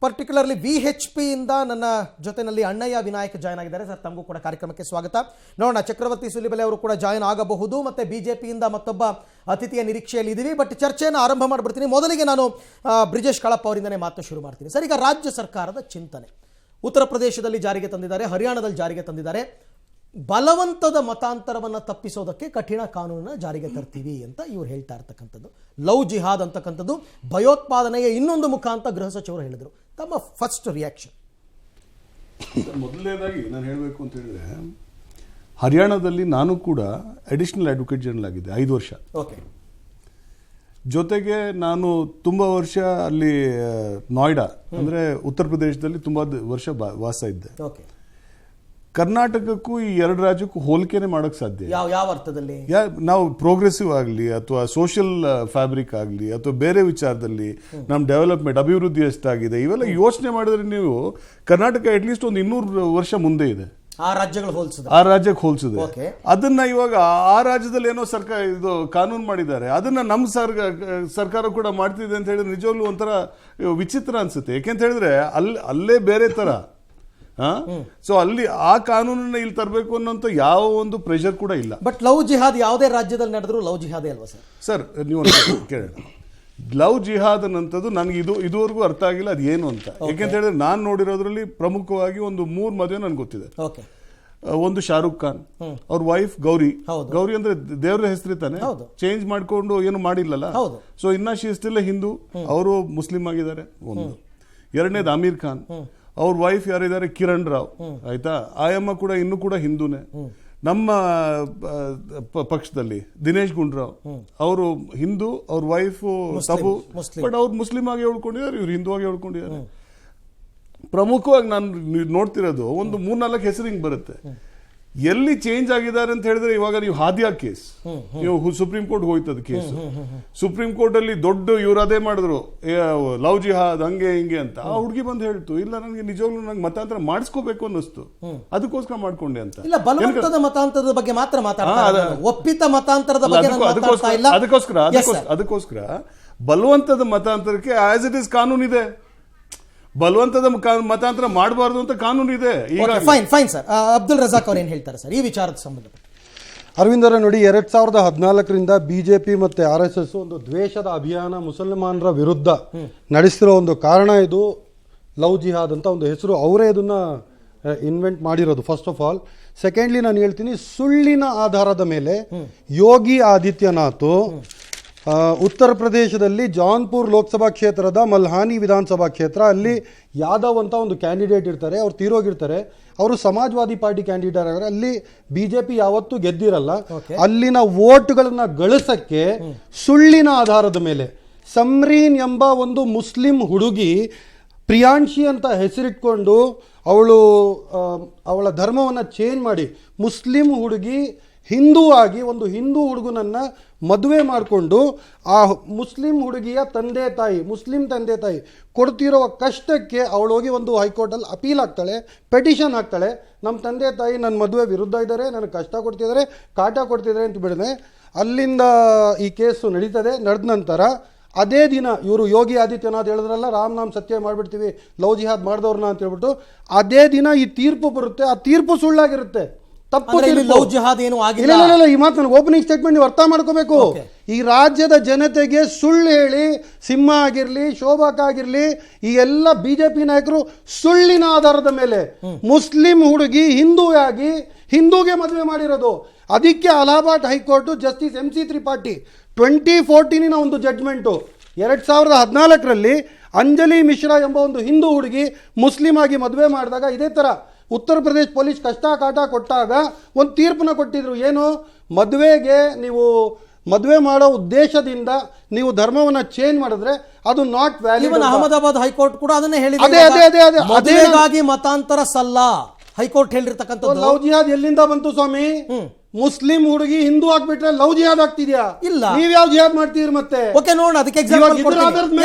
ಪರ್ಟಿಕ್ಯುಲರ್ಲಿ VHP ಇಂದ ನನ್ನ ಜೊತೆಯಲ್ಲಿ ಅಣ್ಣಯ್ಯ ವಿನಾಯಕ್ ಜಾಯ್ನ್ ಆಗಿದ್ದಾರೆ. ಸರ್, ತಮಗೂ ಕೂಡ ಕಾರ್ಯಕ್ರಮಕ್ಕೆ ಸ್ವಾಗತ. ನೋಡೋಣ, ಚಕ್ರವರ್ತಿ ಸುಲಿಬೆಲೆ ಅವರು ಕೂಡ ಜಾಯ್ನ್ ಆಗಬಹುದು. ಮತ್ತು ಬಿಜೆಪಿಯಿಂದ ಮತ್ತೊಬ್ಬ ಅತಿಥಿಯ ನಿರೀಕ್ಷೆಯಲ್ಲಿ ಇದ್ದೀವಿ. ಬಟ್ ಚರ್ಚೆಯನ್ನು ಆರಂಭ ಮಾಡಿಬಿಡ್ತೀನಿ. ಮೊದಲಿಗೆ ನಾನು ಬ್ರಿಜೇಶ್ ಕಾಳಪ್ಪ ಅವರಿಂದನೇ ಮಾತು ಶುರು ಮಾಡ್ತೀನಿ. ಸರ್, ಈಗ ರಾಜ್ಯ ಸರ್ಕಾರದ ಚಿಂತನೆ ಉತ್ತರ ಪ್ರದೇಶದಲ್ಲಿ ಜಾರಿಗೆ ತಂದಿದ್ದಾರೆ, ಹರಿಯಾಣದಲ್ಲಿ ಜಾರಿಗೆ ತಂದಿದ್ದಾರೆ. ಬಲವಂತದ ಮತಾಂತರವನ್ನು ತಪ್ಪಿಸೋದಕ್ಕೆ ಕಠಿಣ ಕಾನೂನನ್ನು ಜಾರಿಗೆ ತರ್ತೀವಿ ಅಂತ ಇವ್ರು ಹೇಳ್ತಾ ಇರ್ತಕ್ಕಂಥದ್ದು. ಲವ್ ಜಿಹಾದ್ ಅಂತಕ್ಕಂಥದ್ದು ಭಯೋತ್ಪಾದನೆಯ ಇನ್ನೊಂದು ಮುಖ ಅಂತ ಗೃಹ ಸಚಿವರು ಹೇಳಿದರು. ತಮ್ಮ ಫಸ್ಟ್ ರಿಯಾಕ್ಷನ್? ಮೊದಲನೇದಾಗಿ ನಾನು ಹೇಳಬೇಕು ಅಂತ ಹೇಳಿದ್ರೆ, ಹರಿಯಾಣದಲ್ಲಿ ನಾನು ಕೂಡ ಅಡಿಷನಲ್ ಅಡ್ವೊಕೇಟ್ ಜನರಲ್ ಆಗಿದ್ದೆ 5 ವರ್ಷ. ಓಕೆ. ಜೊತೆಗೆ ನಾನು ತುಂಬ ವರ್ಷ ಅಲ್ಲಿ ನೋಯ್ಡಾ ಅಂದರೆ ಉತ್ತರ ಪ್ರದೇಶದಲ್ಲಿ ತುಂಬ ವರ್ಷ ವಾಸ ಇದ್ದೆ. ಓಕೆ. ಕರ್ನಾಟಕಕ್ಕೂ ಈ 2 ರಾಜ್ಯಕ್ಕೂ ಹೋಲಿಕೆನೆ ಮಾಡೋಕ್ಕೆ ಸಾಧ್ಯ. ಯಾವ ಅರ್ಥದಲ್ಲಿ? ನಾವು ಪ್ರೋಗ್ರೆಸಿವ್ ಆಗಲಿ ಅಥವಾ ಸೋಷಿಯಲ್ ಫ್ಯಾಬ್ರಿಕ್ ಆಗಲಿ ಅಥವಾ ಬೇರೆ ವಿಚಾರದಲ್ಲಿ ನಮ್ಮ ಡೆವಲಪ್ಮೆಂಟ್, ಅಭಿವೃದ್ಧಿ ಎಷ್ಟಾಗಿದೆ, ಇವೆಲ್ಲ ಯೋಚನೆ ಮಾಡಿದ್ರೆ ನೀವು ಕರ್ನಾಟಕ ಅಟ್ಲೀಸ್ಟ್ ಒಂದು 200 ವರ್ಷ ಮುಂದೆ ಇದೆ ಆ ರಾಜ್ಯಕ್ಕೆ ಹೋಲಿಸಿದೆ. ಅದನ್ನ ಇವಾಗ ಆ ರಾಜ್ಯದಲ್ಲಿ ಏನೋ ಸರ್ಕಾರ ಇದು ಕಾನೂನು ಮಾಡಿದ್ದಾರೆ, ಅದನ್ನ ನಮ್ಮ ಸರ್ಕಾರ ಕೂಡ ಮಾಡ್ತಿದೆ ಅಂತ ಹೇಳಿದ್ರೆ ನಿಜವಾಗ್ಲೂ ಒಂಥರ ವಿಚಿತ್ರ ಅನ್ಸುತ್ತೆ. ಯಾಕೆಂತ ಹೇಳಿದ್ರೆ ಅಲ್ಲೇ ಬೇರೆ ತರ. ಸೊ ಅಲ್ಲಿ ಆ ಕಾನೂನನ್ನ ಇಲ್ಲಿ ತರಬೇಕು ಅನ್ನೋಂಥ ಯಾವ ಒಂದು ಪ್ರೆಷರ್ ಕೂಡ ಇಲ್ಲ. ಬಟ್ ಲವ್ ಜಿಹಾದ್ ಯಾವುದೇ ರಾಜ್ಯದಲ್ಲಿ ನಡೆದ್ರು ಲವ್ ಜಿಹಾದೇ ಅಲ್ವಾ ಸರ್? ಸರ್, ನೀವು ಕೇಳೋಣ, ಲವ್ ಜಿಹಾದ್ ಅನ್ನೋಂಥದ್ದು ನನಗೆ ಇದುವರೆಗೂ ಅರ್ಥ ಆಗಿಲ್ಲ ಅದು ಏನು ಅಂತ. ಯಾಕೆಂತ ಹೇಳಿದ್ರೆ ನಾನು ನೋಡಿರೋದ್ರಲ್ಲಿ ಪ್ರಮುಖವಾಗಿ ಒಂದು 3 ಮದುವೆ ನನ್ಗೆ ಗೊತ್ತಿದೆ. ಒಂದು ಶಾರುಖ್ ಖಾನ್, ಅವ್ರ ವೈಫ್ ಗೌರಿ ಅಂದ್ರೆ ದೇವ್ರ ಹೆಸರು ತಾನೆ, ಚೇಂಜ್ ಮಾಡ್ಕೊಂಡು ಏನು ಮಾಡಿಲ್ಲಲ್ಲ. ಸೊ ಇನ್ನ ಶಿ ಸ್ಟಿಲ್ ಹಿಂದೂ, ಅವರು ಮುಸ್ಲಿಂ ಆಗಿದ್ದಾರೆ. ಒಂದು. ಎರಡನೇದು ಅಮೀರ್ ಖಾನ್, ಅವ್ರ ವೈಫ್ ಯಾರಿದ್ದಾರೆ ಕಿರಣ್ ರಾವ್, ಆಯ್ತಾ, ಆಯಮ್ಮ ಕೂಡ ಇನ್ನೂ ಕೂಡ ಹಿಂದೂನೇ. ನಮ್ಮ ಪಕ್ಷದಲ್ಲಿ ದಿನೇಶ್ ಗುಂಡೂರಾವ್, ಅವರು ಹಿಂದೂ, ಅವ್ರ ವೈಫ್ ತಬು, ಬಟ್ ಅವ್ರು ಮುಸ್ಲಿಂ ಆಗಿ ಹೇಳ್ಕೊಂಡಿದ್ದಾರೆ, ಇವ್ರು ಹಿಂದೂ ಆಗಿ ಹೇಳ್ಕೊಂಡಿದ್ದಾರೆ. ಪ್ರಮುಖವಾಗಿ ನಾನು ನೋಡ್ತಿರೋದು ಒಂದು 3-4 ಹೆಸರು ಹಿಂಗ್ ಬರುತ್ತೆ. ಎಲ್ಲಿ ಚೇಂಜ್ ಆಗಿದ್ದಾರೆ ಅಂತ ಹೇಳಿದ್ರೆ, ಇವಾಗ ನೀವು ಹಾದಿಯಾ ಕೇಸ್, ನೀವು ಸುಪ್ರೀಂ ಕೋರ್ಟ್ ಹೋಯ್ತದ ಕೇಸ್, ಸುಪ್ರೀಂ ಕೋರ್ಟ್ ಅಲ್ಲಿ ದೊಡ್ಡ ಇವ್ರು ಅದೇ ಮಾಡಿದ್ರು, ಲವ್ ಜಿಹಾದ್ ಹಂಗೆ ಹಿಂಗೆ ಅಂತ. ಆ ಹುಡುಗಿ ಬಂದು ಹೇಳ್ತು, ಇಲ್ಲ ನನಗೆ ನಿಜವಾಗ್ಲೂ ನಂಗೆ ಮತಾಂತರ ಮಾಡಿಸ್ಕೋಬೇಕು ಅನ್ನಿಸ್ತು, ಅದಕ್ಕೋಸ್ಕರ ಮಾಡ್ಕೊಂಡೆ ಅಂತ. ಇಲ್ಲ, ಬಲವಂತದ ಮತಾಂತರದ ಬಗ್ಗೆ ಮಾತ್ರ ಮಾತಾಡ್ತಾರೆ, ಒಪ್ಪಿತ ಮತಾಂತರ ಬಗ್ಗೆ ಅದಕ್ಕೋಸ್ಕರ ಬಲವಂತದ ಮತಾಂತರಕ್ಕೆ ಆಸ್ ಇಟ್ ಇಸ್ ಕಾನೂನು ಇದೆ. ಬಲವಂತದ ಮತಾಂತರ ಮಾಡಬಾರ್ದು ಅಂತ ಕಾನೂನು ಇದೆ. Fine sir. ಅಬ್ದುಲ್ ರಜಾಕ್ ಅವ್ರು ಏನು ಹೇಳ್ತಾರೆ ಸರ್ ಈ ವಿಚಾರದ ಸಂಬಂಧಪಟ್ಟ? ಅರವಿಂದರ ನೋಡಿ, 2014ರಿಂದ ಬಿಜೆಪಿ ಮತ್ತು RSS ಒಂದು ದ್ವೇಷದ ಅಭಿಯಾನ ಮುಸಲ್ಮಾನರ ವಿರುದ್ಧ ನಡೆಸಿರೋ ಒಂದು ಕಾರಣ ಇದು ಲವ್ ಜಿಹಾದ್ ಅಂತ ಒಂದು ಹೆಸರು ಅವರೇ ಇದನ್ನ ಇನ್ವೆಂಟ್ ಮಾಡಿರೋದು ಫಸ್ಟ್ ಆಫ್ ಆಲ್. ಸೆಕೆಂಡ್ಲಿ ನಾನು ಹೇಳ್ತೀನಿ, ಸುಳ್ಳಿನ ಆಧಾರದ ಮೇಲೆ ಯೋಗಿ ಆದಿತ್ಯನಾಥ್ ಉತ್ತರ ಪ್ರದೇಶದಲ್ಲಿ ಜೌನ್ಪುರ್ ಲೋಕಸಭಾ ಕ್ಷೇತ್ರದ ಮಲ್ಹಾನಿ ವಿಧಾನಸಭಾ ಕ್ಷೇತ್ರ, ಅಲ್ಲಿ ಯಾದವ್ ಅಂತ ಒಂದು ಕ್ಯಾಂಡಿಡೇಟ್ ಇರ್ತಾರೆ, ಅವ್ರು ತೀರೋಗಿರ್ತಾರೆ, ಅವರು ಸಮಾಜವಾದಿ ಪಾರ್ಟಿ ಕ್ಯಾಂಡಿಡೇಟ್ ಆಗಿದ್ದಾರೆ. ಅಲ್ಲಿ ಬಿಜೆಪಿ ಯಾವತ್ತೂ ಗೆದ್ದಿರಲ್ಲ. ಅಲ್ಲಿನ ವೋಟ್ಗಳನ್ನ ಗಳಿಸಕ್ಕೆ ಸುಳ್ಳಿನ ಆಧಾರದ ಮೇಲೆ ಸಮ್ರೀನ್ ಎಂಬ ಒಂದು ಮುಸ್ಲಿಂ ಹುಡುಗಿ ಪ್ರಿಯಾಂಶಿ ಅಂತ ಹೆಸರಿಟ್ಕೊಂಡು ಅವಳ ಧರ್ಮವನ್ನು ಚೇಂಜ್ ಮಾಡಿ ಮುಸ್ಲಿಂ ಹುಡುಗಿ ಹಿಂದೂ ಆಗಿ ಒಂದು ಹಿಂದೂ ಹುಡುಗನನ್ನು ಮದುವೆ ಮಾಡಿಕೊಂಡು ಆ ಮುಸ್ಲಿಂ ಹುಡುಗಿಯ ತಂದೆ ತಾಯಿ ಮುಸ್ಲಿಂ ತಂದೆ ತಾಯಿ ಕೊಡ್ತಿರೋ ಕಷ್ಟಕ್ಕೆ ಅವಳು ಹೋಗಿ ಒಂದು ಹೈಕೋರ್ಟಲ್ಲಿ ಅಪೀಲ್ ಆಗ್ತಾಳೆ, ಪೆಟಿಷನ್ ಹಾಕ್ತಾಳೆ. ನಮ್ಮ ತಂದೆ ತಾಯಿ ನನ್ನ ಮದುವೆ ವಿರುದ್ಧ ಇದ್ದಾರೆ, ನನಗೆ ಕಷ್ಟ ಕೊಡ್ತಿದ್ದಾರೆ, ಕಾಟ ಕೊಡ್ತಿದ್ದಾರೆ ಅಂತ ಬಿಡದೆ ಅಲ್ಲಿಂದ ಈ ಕೇಸು ನಡೀತದೆ. ನಡೆದ ನಂತರ ಅದೇ ದಿನ ಇವರು ಯೋಗಿ ಆದಿತ್ಯನಾಥ್ ಹೇಳಿದ್ರಲ್ಲ, ರಾಮನಾಮ್ ಸತ್ಯ ಮಾಡಿಬಿಡ್ತೀವಿ ಲವ್ ಜಿಹಾದ್ ಮಾಡಿದವ್ರನ್ನ ಅಂತ ಹೇಳ್ಬಿಟ್ಟು, ಅದೇ ದಿನ ಈ ತೀರ್ಪು ಬರುತ್ತೆ. ಆ ತೀರ್ಪು ಸುಳ್ಳಾಗಿರುತ್ತೆ, ತಪ್ಪು. ಲವ್ ಜಿಹಾದ್ ಏನು ಆಗಿಲ್ಲ. ಇಲ್ಲ, ಈ ಮಾತು ನನಗೆ ಓಪನಿಂಗ್ ಸ್ಟೇಟ್ಮೆಂಟ್ ನೀವು ಅರ್ಥ ಮಾಡ್ಕೋಬೇಕು. ಈ ರಾಜ್ಯದ ಜನತೆಗೆ ಸುಳ್ಳು ಹೇಳಿ ಸಿಂಹ ಆಗಿರ್ಲಿ, ಶೋಭಾಕ್ ಆಗಿರ್ಲಿ, ಈ ಎಲ್ಲ ಬಿಜೆಪಿ ನಾಯಕರು ಸುಳ್ಳಿನ ಆಧಾರದ ಮೇಲೆ ಮುಸ್ಲಿಂ ಹುಡುಗಿ ಹಿಂದೂ ಆಗಿ ಹಿಂದೂಗೆ ಮದುವೆ ಮಾಡಿರೋದು. ಅದಕ್ಕೆ Allahabad high court justice MC Tripathi 2014 ಒಂದು ಜಡ್ಜ್ಮೆಂಟು 2014ರಲ್ಲಿ ಅಂಜಲಿ ಮಿಶ್ರಾ ಎಂಬ ಒಂದು ಹಿಂದೂ ಹುಡುಗಿ ಮುಸ್ಲಿಂ ಆಗಿ ಮದುವೆ ಮಾಡಿದಾಗ ಇದೇ ಥರ ಉತ್ತರ ಪ್ರದೇಶ ಪೊಲೀಸ್ ಕಷ್ಟ ಕಾಟ ಕೊಟ್ಟಾಗ ಒಂದು ತೀರ್ಪನ್ನ ಕೊಟ್ಟಿದ್ರು. ಏನು, ಮದುವೆ ಮಾಡೋ ಉದ್ದೇಶದಿಂದ ನೀವು ಧರ್ಮವನ್ನ ಚೇಂಜ್ ಮಾಡಿದ್ರೆ ಅದು ನಾಟ್ ವ್ಯಾಲಿಡ್. ಅಹಮದಾಬಾದ್ ಹೈಕೋರ್ಟ್ ಕೂಡ ಅದನ್ನೇ ಹೇಳಿದೆ, ಮದುವೆಗಾಗಿ ಮತಾಂತರ ಸಲ್ಲ. ಹೈಕೋರ್ಟ್ ಹೇಳಿರ್ತಕ್ಕಂಥದ್ದು. ಲವ್ ಜಿಹಾದ್ ಎಲ್ಲಿಂದ ಬಂತು ಸ್ವಾಮಿ? ಮುಸ್ಲಿಂ ಹುಡುಗಿ ಹಿಂದೂ ಆಗ್ಬಿಟ್ರೆ ಲವ್ ಜಿಹಾದ್ ಆಗ್ತಿದ್ಯಾ? ಇಲ್ಲ. ನೀವ್ ಯಾವ ಜಿಹಾದ್ ಮಾಡ್ತೀರಿ ಮತ್ತೆ? ಓಕೆ, ನೋಡೋಣ, ಅದಕ್ಕೆ ಎಕ್ಸಾಂಪಲ್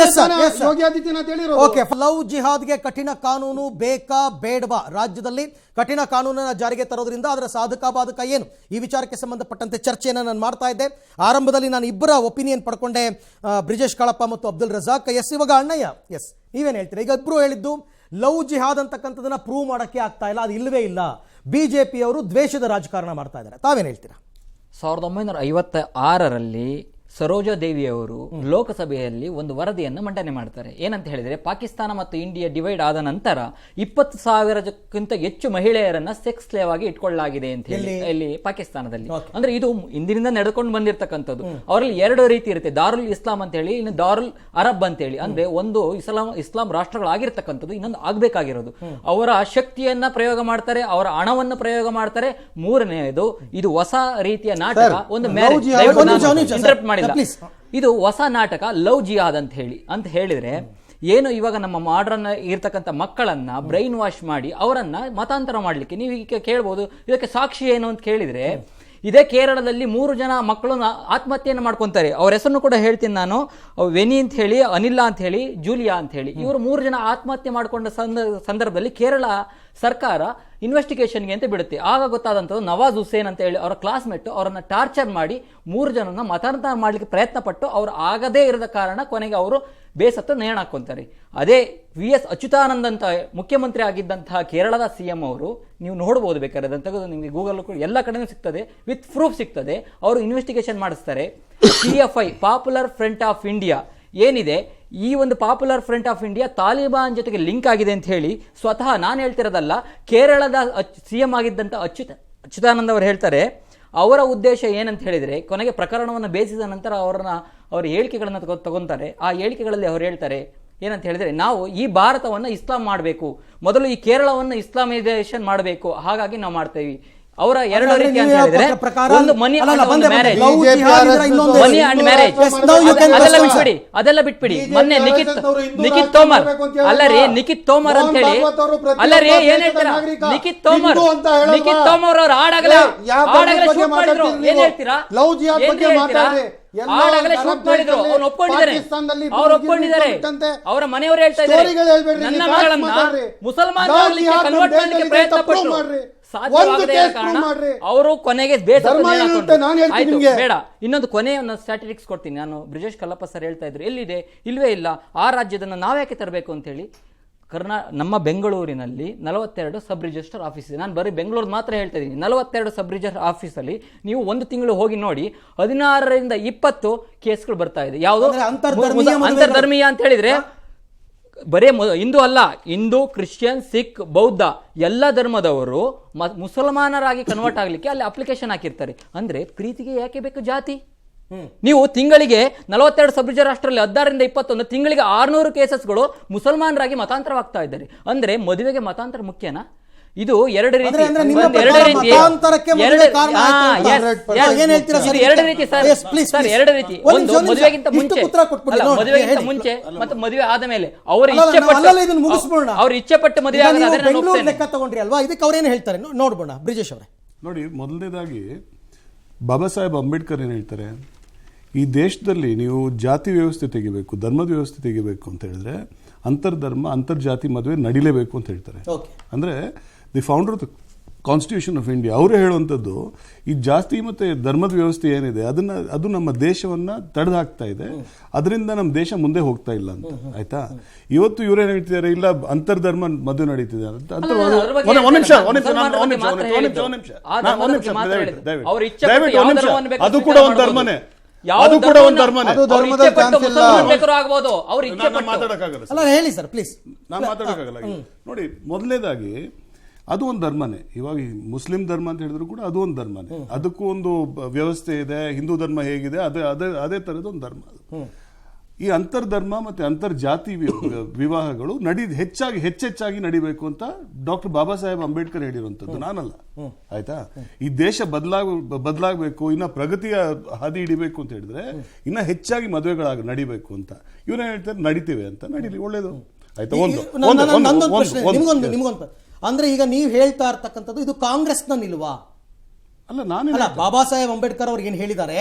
ಯೋಗಿ ಆದಿತ್ಯನಾಥ್ ಹೇಳಿರೋದು. ಓಕೆ, ಲವ್ ಜಿಹಾದ್ಗೆ ಕಠಿಣ ಕಾನೂನು ಬೇಕಾ ಬೇಡವಾ? ರಾಜ್ಯದಲ್ಲಿ ಕಠಿಣ ಕಾನೂನನ್ನ ಜಾರಿಗೆ ತರೋದ್ರಿಂದ ಅದರ ಸಾಧಕ ಬಾಧಕ ಏನು, ಈ ವಿಚಾರಕ್ಕೆ ಸಂಬಂಧಪಟ್ಟಂತೆ ಚರ್ಚೆಯನ್ನು ನಾನು ಮಾಡ್ತಾ ಇದ್ದೆ. ಆರಂಭದಲ್ಲಿ ನಾನು ಇಬ್ಬರ ಒಪಿನಿಯನ್ ಪಡ್ಕೊಂಡೆ, ಬ್ರಿಜೇಶ್ ಕಾಳಪ್ಪ ಮತ್ತು ಅಬ್ದುಲ್ ರಜಾಕ್. ಇವಾಗ ಅಣ್ಣಯ್ಯ, ನೀವೇನು ಹೇಳ್ತೀರಾ? ಈಗ ಇಬ್ರು ಹೇಳಿದ್ದು ಲವ್ ಜಿಹಾದ್ ಅಂತಕ್ಕಂಥದನ್ನ ಪ್ರೂವ್ ಮಾಡೋಕ್ಕೆ ಆಗ್ತಾ ಇಲ್ಲ, ಅದು ಇಲ್ಲವೇ ಇಲ್ಲ. ಬಿಜೆಪಿಯವರು ದ್ವೇಷದ ರಾಜಕಾರಣ ಮಾಡ್ತಾ ಇದ್ದಾರೆ. ತಾವೇನು ಹೇಳ್ತೀರಾ? 1956ರಲ್ಲಿ ಸರೋಜಾ ದೇವಿಯವರು ಲೋಕಸಭೆಯಲ್ಲಿ ಒಂದು ವರದಿಯನ್ನು ಮಂಡನೆ ಮಾಡ್ತಾರೆ. ಏನಂತ ಹೇಳಿದ್ರೆ, ಪಾಕಿಸ್ತಾನ ಮತ್ತು ಇಂಡಿಯಾ ಡಿವೈಡ್ ಆದ ನಂತರ 20,000ಕ್ಕಿಂತ ಹೆಚ್ಚು ಮಹಿಳೆಯರನ್ನ ಸೆಕ್ಸ್ ಸ್ಲೇವ್ ಆಗಿ ಇಟ್ಕೊಳ್ಳಲಾಗಿದೆ ಅಂತ ಹೇಳಿ ಇಲ್ಲಿ ಪಾಕಿಸ್ತಾನದಲ್ಲಿ. ಅಂದ್ರೆ ಇದು ಇಂದಿನಿಂದ ನಡೆದುಕೊಂಡು ಬಂದಿರತಕ್ಕಂಥದ್ದು. ಅವರಲ್ಲಿ ಎರಡು ರೀತಿ ಇರುತ್ತೆ, ದಾರುಲ್ ಇಸ್ಲಾಂ ಅಂತ ಹೇಳಿ, ಇನ್ನು ದಾರುಲ್ ಅರಬ್ ಅಂತ ಹೇಳಿ. ಅಂದ್ರೆ ಒಂದು ಇಸ್ಲಾಂ ರಾಷ್ಟ್ರಗಳಾಗಿರ್ತಕ್ಕಂಥದ್ದು, ಇನ್ನೊಂದು ಆಗ್ಬೇಕಾಗಿರೋದು. ಅವರ ಶಕ್ತಿಯನ್ನ ಪ್ರಯೋಗ ಮಾಡ್ತಾರೆ, ಅವರ ಹಣವನ್ನು ಪ್ರಯೋಗ ಮಾಡ್ತಾರೆ. ಮೂರನೆಯದು, ಇದು ಹೊಸ ರೀತಿಯ ನಾಟಕ, ಒಂದು ಇಂಟರಪ್ಟ್ ಮಾಡಿ, ಇದು ಹೊಸ ನಾಟಕ ಲವ್ ಜಿಹಾದ್ ಅಂತ ಹೇಳಿದ್ರೆ ಏನು, ಇವಾಗ ನಮ್ಮ ಮಾಡರ್ನ್ ಇರ್ತಕ್ಕಂಥ ಮಕ್ಕಳನ್ನ ಬ್ರೈನ್ ವಾಶ್ ಮಾಡಿ ಅವರನ್ನ ಮತಾಂತರ ಮಾಡ್ಲಿಕ್ಕೆ ನೀವು ಈಗ ಕೇಳ್ಬೋದು. ಇದಕ್ಕೆ ಸಾಕ್ಷಿ ಏನು ಅಂತ ಕೇಳಿದ್ರೆ, ಇದೇ ಕೇರಳದಲ್ಲಿ 3 ಜನ ಮಕ್ಕಳು ಆತ್ಮಹತ್ಯೆಯನ್ನು ಮಾಡ್ಕೊಂತಾರೆ. ಅವ್ರ ಹೆಸರನ್ನು ಕೂಡ ಹೇಳ್ತೀನಿ ನಾನು, ವೆನಿ ಅಂತ ಹೇಳಿ, ಅನಿಲ್ಲಾ ಅಂತ ಹೇಳಿ, ಜೂಲಿಯಾ ಅಂತ ಹೇಳಿ. ಇವರು 3 ಜನ ಆತ್ಮಹತ್ಯೆ ಮಾಡಿಕೊಂಡ ಸಂದರ್ಭದಲ್ಲಿ ಕೇರಳ ಸರ್ಕಾರ ಇನ್ವೆಸ್ಟಿಗೇಷನ್ಗೆ ಅಂತ ಬಿಡುತ್ತೆ. ಆಗ ಗೊತ್ತಾದಂಥದ್ದು, ನವಾಜ್ ಹುಸೇನ್ ಅಂತ ಹೇಳಿ ಅವರ ಕ್ಲಾಸ್ಮೇಟ್ ಅವರನ್ನ ಟಾರ್ಚರ್ ಮಾಡಿ 3 ಜನನ ಮತಾಂತರ ಮಾಡಲಿಕ್ಕೆ ಪ್ರಯತ್ನ ಪಟ್ಟು ಅವರು ಆಗದೇ ಇರದ ಕಾರಣ ಕೊನೆಗೆ ಅವರು ಬೇಸತ್ತು ನೇಣು ಹಾಕೊಂತಾರೆ. ಅದೇ VS ಅಚ್ಯುತಾನಂದ್ ಅಂತ ಮುಖ್ಯಮಂತ್ರಿ ಆಗಿದ್ದಂತಹ ಕೇರಳದ CM ಅವರು, ನೀವು ನೋಡ್ಬೋದು ಬೇಕಾದ್ರೆ, ಅದನ್ನು ತೆಗೆದು ನಿಮಗೆ ಗೂಗಲ್ ಎಲ್ಲ ಕಡೆನೂ ಸಿಗ್ತದೆ, ವಿತ್ ಪ್ರೂಫ್ ಸಿಗ್ತದೆ. ಅವರು ಇನ್ವೆಸ್ಟಿಗೇಷನ್ ಮಾಡಿಸ್ತಾರೆ. PFI popular front of India ಏನಿದೆ, ಈ ಒಂದು popular front of India Taliban ಜೊತೆಗೆ ಲಿಂಕ್ ಆಗಿದೆ ಅಂತ ಹೇಳಿ ಸ್ವತಃ ನಾನು ಹೇಳ್ತಿರೋದಲ್ಲ, ಕೇರಳದ CM ಆಗಿದ್ದಂಥ ಅಚ್ಯುತಾನಂದ್ ಅವರು ಹೇಳ್ತಾರೆ. ಅವರ ಉದ್ದೇಶ ಏನಂತ ಹೇಳಿದರೆ, ಕೊನೆಗೆ ಪ್ರಕರಣವನ್ನು ಬೇಯಿಸಿದ ನಂತರ ಅವರ ಹೇಳಿಕೆಗಳನ್ನು ತಗೊಂತಾರೆ. ಆ ಹೇಳಿಕೆಗಳಲ್ಲಿ ಅವರು ಹೇಳ್ತಾರೆ ಏನಂತ ಹೇಳಿದರೆ, ನಾವು ಈ ಭಾರತವನ್ನು ಇಸ್ಲಾಂ ಮಾಡಬೇಕು, ಮೊದಲು ಈ ಕೇರಳವನ್ನು ಇಸ್ಲಾಮೈಸೇಷನ್ ಮಾಡಬೇಕು, ಹಾಗಾಗಿ ನಾವು ಮಾಡ್ತೇವೆ. ಅವರ ಎರಡು ರೀತಿ ಅಂತ ಹೇಳಿದ್ರೆ, ಒಂದು ಮನಿ ಅಂಡ್ ಮ್ಯಾರೇಜ್, ಅದೆಲ್ಲ ಬಿಟ್ಬಿಡಿ. ಮೊನ್ನೆ ನಿಖಿತ್ ತೋಮರ್ ನಿಖಿತ್ ತೋಮರ್ ಅಂತ ಹೇಳಿ, ಏನ್ ಹೇಳ್ತೀರಾ? ನಿಖಿತ್ ತೋಮರ್ ಅವ್ರ ಆಡಾಗಲೇ ಶೂಟ್ ಮಾಡಿದ್ರು. ಏನ್ ಹೇಳ್ತೀರಾ? ಆಡಾಗಲೇ ಶೂಟ್ ಮಾಡಿದ್ರು. ಅವ್ರು ಒಪ್ಕೊಂಡಿದ್ದಾರೆ. ಅವರ ಮನೆಯವರು ಹೇಳ್ತಾ ಇದ್ದಾರೆ, ನನ್ನ ಮಗಳನ್ನ ಮುಸಲ್ಮಾನ್ ಕನ್ವರ್ಟ್ ಮಾಡಲಿಕ್ಕೆ ಪ್ರಯತ್ನ ಪಟ್ಟರು, ಸಾಧ್ಯವಾಗದೇ ಇರೋ ಕಾರಣ ಅವರು ಕೊನೆಗೆ ಬೇಡ. ಇನ್ನೊಂದು ಕೊನೆಯ ಸ್ಟ್ಯಾಟಿಸ್ಟಿಕ್ಸ್ ಕೊಡ್ತೀನಿ ನಾನು. ಬ್ರಿಜೇಶ್ ಕಲ್ಲಪ್ಪ ಸರ್ ಹೇಳ್ತಾ ಇದ್ರು, ಎಲ್ಲಿದೆ? ಇಲ್ವೇ ಇಲ್ಲ. ಆ ರಾಜ್ಯದನ್ನ ನಾವ್ಯಾಕೆ ತರಬೇಕು ಅಂತ ಹೇಳಿ. ನಮ್ಮ ಬೆಂಗಳೂರಿನಲ್ಲಿ 42 ಸಬ್ ರಿಜಿಸ್ಟರ್ ಆಫೀಸ್ ಇದೆ. ನಾನು ಬರೀ ಬೆಂಗಳೂರು ಮಾತ್ರ ಹೇಳ್ತಾ ಇದ್ದೀನಿ. 42 ಸಬ್ ರಿಜಿಸ್ಟರ್ ಆಫೀಸಲ್ಲಿ ನೀವು ಒಂದು ತಿಂಗಳು ಹೋಗಿ ನೋಡಿ, 16ರಿಂದ 20 ಕೇಸ್ಗಳು ಬರ್ತಾ ಇದೆ. ಯಾವುದು ಅಂತರ್ಧರ್ಮೀಯ ಅಂತ ಹೇಳಿದ್ರೆ, ಬರೇ ಹಿಂದೂ ಅಲ್ಲ, ಹಿಂದೂ, ಕ್ರಿಶ್ಚಿಯನ್, ಸಿಖ್, ಬೌದ್ಧ ಎಲ್ಲ ಧರ್ಮದವರು ಮುಸಲ್ಮಾನರಾಗಿ ಕನ್ವರ್ಟ್ ಆಗ್ಲಿಕ್ಕೆ ಅಲ್ಲಿ ಅಪ್ಲಿಕೇಶನ್ ಹಾಕಿರ್ತಾರೆ. ಅಂದ್ರೆ ಪ್ರೀತಿಗೆ ಯಾಕೆ ಬೇಕು ಜಾತಿ? ನೀವು ತಿಂಗಳಿಗೆ 42 ಸಬ್ ರಿಜಿಸ್ಟರ್ ರಾಷ್ಟ್ರದಲ್ಲಿ 16ರಿಂದ 21 ತಿಂಗಳಿಗೆ 600 ಕೇಸಸ್ಗಳು ಮುಸಲ್ಮಾನರಾಗಿ ಮತಾಂತರವಾಗ್ತಾ ಇದ್ದಾರೆ. ಅಂದ್ರೆ ಮದುವೆಗೆ ಮತಾಂತರ ಮುಖ್ಯನಾ? ಇದು ಎರಡು ರೀತಿ ಅಂದ್ರೆ ನಿಮ್ಮ ಒಂದು ಎರಡು ಪ್ರಕಾರ ರೀತಿ ಮತಾಂತರಕ್ಕೆ ಮದುವೆ ಕಾರಣ ಆಯ್ತು ಅಂತ. ಏನ್ ಹೇಳ್ತೀರಾ ಸರ್? ಇದು ಎರಡು ರೀತಿ sir. Yes, please, sir please. ಎರಡು ರೀತಿ. ಒಂದು ಒಂದು ಮದುವೆಗಿಂತ ಇಷ್ಟು ಮುಂಚೆ ಉತ್ತರ ಕೊಟ್ಬಿಡಿ. ಅಲ್ಲ, ನೋಡಿ, ಮದುವೆಗಿಂತ ಹೇಳಿ. ಮುಂಚೆ ಮತ್ತು ಮದುವೆ ಆದ ಮೇಲೆ ಅವರು ಅಲ್ಲ, ಇಚ್ಛೆ ನಾವು ಅಲ್ಲಲ್ಲ ಇದನ್ನ ಪಟ್ಟು ಮುಗಿಸ್ಬಿಡೋಣ. ಅವ್ರು ಇಚ್ಛೆ ಪಟ್ಟು ಮದುವೆ ಈಗ ಆದ್ರೆ ನೀವು ಅದನ್ನ ನಾನು ಬೆಂಗಳೂರು ಒಪ್ತೇನೆ. ಲೆಕ್ಕ ತಗೊಂಡ್ರಿ ಅಲ್ವಾ, ಇದಕ್ಕೆ ಅವ್ರೇನು ಹೇಳ್ತಾರೆ ನೋಡ್ಬೋಣ ಬ್ರಿಜೇಶ್ ಅವರೇ. ನೋಡಿ, ಮೊದಲನೇದಾಗಿ ಬಾಬಾ ಸಾಹೇಬ್ ಅಂಬೇಡ್ಕರ್ ಏನು ಹೇಳ್ತಾರೆ, ಈ ದೇಶದಲ್ಲಿ ನೀವು ಜಾತಿ ವ್ಯವಸ್ಥೆ ತೆಗಿಬೇಕು, ಧರ್ಮದ ವ್ಯವಸ್ಥೆ ತೆಗಿಬೇಕು ಅಂತ ಹೇಳಿದ್ರೆ ಅಂತರ್ಧರ್ಮ ಅಂತರ್ಜಾತಿ ಮದುವೆ ನಡಿಲೇಬೇಕು ಅಂತ ಹೇಳ್ತಾರೆ. Okay. ಅಂದರೆ the founder of the constitution of India ಅವರೇ ಹೇಳುವಂಥದ್ದು, ಈ ಜಾತಿ ಮತ್ತು ಧರ್ಮದ ವ್ಯವಸ್ಥೆ ಏನಿದೆ ಅದು ನಮ್ಮ ದೇಶವನ್ನು ತಡೆದು ಹಾಕ್ತಾ ಇದೆ, ಅದರಿಂದ ನಮ್ಮ ದೇಶ ಮುಂದೆ ಹೋಗ್ತಾ ಇಲ್ಲ ಅಂತ. ಆಯ್ತಾ? ಇವತ್ತು ಇವರೇನು ಹೇಳ್ತಿದ್ದಾರೆ, ಇಲ್ಲ ಅಂತರ್ಧರ್ಮ ಮದುವೆ ನಡೀತಿದೆ ಅಂತ. ಅದು ಕೂಡ ಒಂದು ಧರ್ಮನೇ, ಅದು ಕೂಡ ಒಂದು ಧರ್ಮನೇ. ಅಲ್ಲ ಹೇಳಿ ಸರ್ ಪ್ಲೀಸ್. ನಾನು ಮಾತಾಡೋಕ್ಕಾಗಲ್ಲ. ನೋಡಿ, ಮೊದಲನೇದಾಗಿ ಅದು ಒಂದು ಧರ್ಮನೇ. ಇವಾಗ ಮುಸ್ಲಿಂ ಧರ್ಮ ಅಂತ ಹೇಳಿದ್ರು ಕೂಡ ಅದು ಒಂದು ಧರ್ಮನೇ. ಅದಕ್ಕೂ ಒಂದು ವ್ಯವಸ್ಥೆ ಇದೆ. ಹಿಂದೂ ಧರ್ಮ ಹೇಗಿದೆ ಅದೇ ತರದ ಒಂದು ಧರ್ಮ. ಈ ಅಂತರ್ಧರ್ಮ ಮತ್ತೆ ಅಂತರ್ಜಾತಿ ವಿವಾಹಗಳು ಹೆಚ್ಚೆಚ್ಚಾಗಿ ನಡಿಬೇಕು ಅಂತ ಡಾಕ್ಟರ್ ಬಾಬಾ ಸಾಹೇಬ್ ಅಂಬೇಡ್ಕರ್ ಹೇಳಿರುವಂತದ್ದು, ನಾನಲ್ಲ. ಆಯ್ತಾ? ಈ ದೇಶ ಬದಲಾಗಬೇಕು, ಇನ್ನ ಪ್ರಗತಿಯ ಹಾದಿ ಹಿಡಿಬೇಕು ಅಂತ ಹೇಳಿದ್ರೆ ಇನ್ನ ಹೆಚ್ಚಾಗಿ ಮದುವೆಗಳಾಗಿ ನಡಿಬೇಕು ಅಂತ ಇವನೇ ಹೇಳ್ತಾರೆ. ನಡೀತಿವೆ ಅಂತ, ನಡೀಲಿ, ಒಳ್ಳೇದು. ಆಯ್ತಾ? ನಿಮ್ಗೊಂದು ಅಂದ್ರೆ ಈಗ ನೀವು ಹೇಳ್ತಾ ಇರ್ತಕ್ಕಂಥದ್ದು ಇದು ಕಾಂಗ್ರೆಸ್ನ ನಿಲುವಾ? ಅಲ್ಲ, ನಾನು ಬಾಬಾ ಸಾಹೇಬ್ ಅಂಬೇಡ್ಕರ್ ಅವ್ರಿಗೆ ಏನ್ ಹೇಳಿದ್ದಾರೆ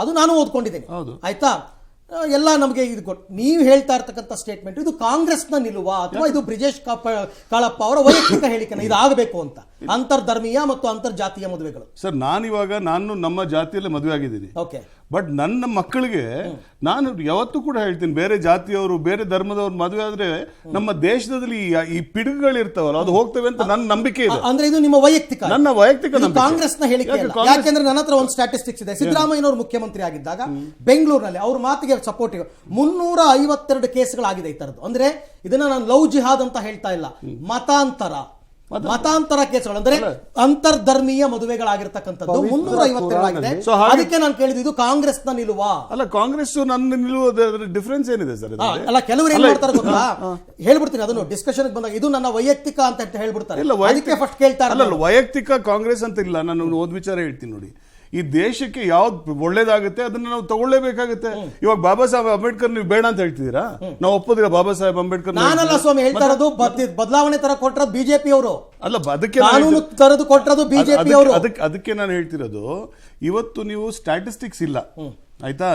ಅದು ನಾನು ಓದ್ಕೊಂಡಿದ್ದೇನೆ. ಆಯ್ತಾ? ಎಲ್ಲ ನಮಗೆ ಇದು ನೀವು ಹೇಳ್ತಾ ಇರ್ತಕ್ಕಂಥ ಸ್ಟೇಟ್ಮೆಂಟ್ ಇದು ಕಾಂಗ್ರೆಸ್ನ ನಿಲುವಾ ಅಥವಾ ಇದು ಬ್ರಿಜೇಶ್ ಕಾಳಪ್ಪ ಅವರ ವೈಯಕ್ತಿಕ ಹೇಳಿಕೆನ ಇದು ಆಗಬೇಕು ಅಂತ, ಅಂತರ್ಧರ್ಮೀಯ ಮತ್ತು ಅಂತರ್ಜಾತೀಯ ಮದುವೆಗಳು? ಸರ್, ನಾನು ನಮ್ಮ ಜಾತಿಯಲ್ಲೇ ಮದುವೆ ಆಗಿದ್ದೀನಿ. ಓಕೆ. ಬಟ್ ನನ್ನ ಮಕ್ಕಳಿಗೆ ನಾನು ಯಾವತ್ತೂ ಕೂಡ ಹೇಳ್ತೀನಿ, ಬೇರೆ ಜಾತಿಯವರು ಬೇರೆ ಧರ್ಮದವ್ರು ಮದುವೆ ಆದ್ರೆ ನಮ್ಮ ದೇಶದಲ್ಲಿ ಈ ಪಿಡುಗುಗಳು ಇರ್ತಾವಲ್ಲ ಅದು ಹೋಗ್ತವೆ ಅಂತ ನನ್ನ ನಂಬಿಕೆ ಇದೆ. ಅಂದ್ರೆ ಇದು ನಿಮ್ಮ ವೈಯಕ್ತಿಕ? ನನ್ನ ವೈಯಕ್ತಿಕ ನಂಬಿಕೆ. ಕಾಂಗ್ರೆಸ್ನ ಹೇಳಿಕೆ ಯಾಕೆಂದ್ರೆ ನನ್ನ ಹತ್ರ ಒಂದು ಸ್ಟ್ಯಾಟಿಸ್ಟಿಕ್ಸ್ ಇದೆ. ಸಿದ್ದರಾಮಯ್ಯನವರು ಮುಖ್ಯಮಂತ್ರಿ ಆಗಿದ್ದಾಗ ಬೆಂಗಳೂರಿನಲ್ಲಿ ಅವ್ರ ಮಾತಿಗೆ ಸಪೋರ್ಟಿವ್ 352 ಕೇಸ್ಗಳಾಗಿದೆ ಈ ತರದ್ದು. ಅಂದ್ರೆ ಇದನ್ನ ನಾನು ಲವ್ ಜಿಹಾದ್ ಅಂತ ಹೇಳ್ತಾ ಇಲ್ಲ, ಮತಾಂತರ ಕೇಸ್ಗಳು ಅಂದ್ರೆ ಅಂತರ್ಧರ್ಮೀಯ ಮದುವೆಗಳಾಗಿರ್ತಕ್ಕಂಥದ್ದು 352 ಆಗಿದೆ. ಅದಕ್ಕೆ ನಾನು ಕೇಳಿದ್ದು ಇದು ಕಾಂಗ್ರೆಸ್ನ ನಿಲುವಾ? ಅಲ್ಲ, ಕಾಂಗ್ರೆಸ್ ನನ್ನ ನಿಲುವು ಡಿಫರೆನ್ಸ್ ಏನಿದೆ ಸರ್? ಅಲ್ಲ, ಕೆಲವರು ಏನ್ ಮಾಡ್ತಾರೆ ಗೊತ್ತಾ, ಹೇಳ್ಬಿಡ್ತೀನಿ ಅದನ್ನು ಡಿಸ್ಕಷನ್ ಬಂದಾಗ ಇದು ನನ್ನ ವೈಯಕ್ತಿಕ ಅಂತ ಹೇಳ್ಬಿಡ್ತಾರೆ. ಅದಕ್ಕೆ ಫಸ್ಟ್ ಕೇಳ್ತಾರೆ. ಅಲ್ಲ, ವೈಯಕ್ತಿಕ ಕಾಂಗ್ರೆಸ್ ಅಂತ ಇಲ್ಲ. ನಾನು ಒಂದು ವಿಚಾರ ಹೇಳ್ತೀನಿ ನೋಡಿ, ಈ ದೇಶಕ್ಕೆ ಯಾವ್ದು ಒಳ್ಳೇದಾಗುತ್ತೆ ಅದನ್ನ ನಾವು ತಗೊಳ್ಳೇಬೇಕಾಗುತ್ತೆ. ಇವಾಗ ಬಾಬಾ ಸಾಹೇಬ್ ಅಂಬೇಡ್ಕರ್ ನೀವು ಬೇಡ ಅಂತ ಹೇಳ್ತಿದ್ದೀರಾ? ನಾವು ಒಪ್ಪೋದಿಲ್ಲ ಬಾಬಾ ಸಾಹೇಬ್ ಅಂಬೇಡ್ಕರ್. ನಾನಲ್ಲ ಸ್ವಾಮಿ ಹೇಳ್ತಾ ಇರೋದು, ಬದಲಾವಣೆ ತರ ಕೊಟ್ಟರು ಬಿಜೆಪಿ ಅವರು. ಅಲ್ಲ, ಅದಕ್ಕೆ ಕಾನೂನು ತರದು ಕೊಟ್ಟರು ಬಿಜೆಪಿ ಅವರು. ಅದಕ್ಕೆ ನಾನು ಹೇಳ್ತಿರೋದು, ಇವತ್ತು ನೀವು ಸ್ಟ್ಯಾಟಿಸ್ಟಿಕ್ಸ್ ಇಲ್ಲ. ಆಯ್ತಾ?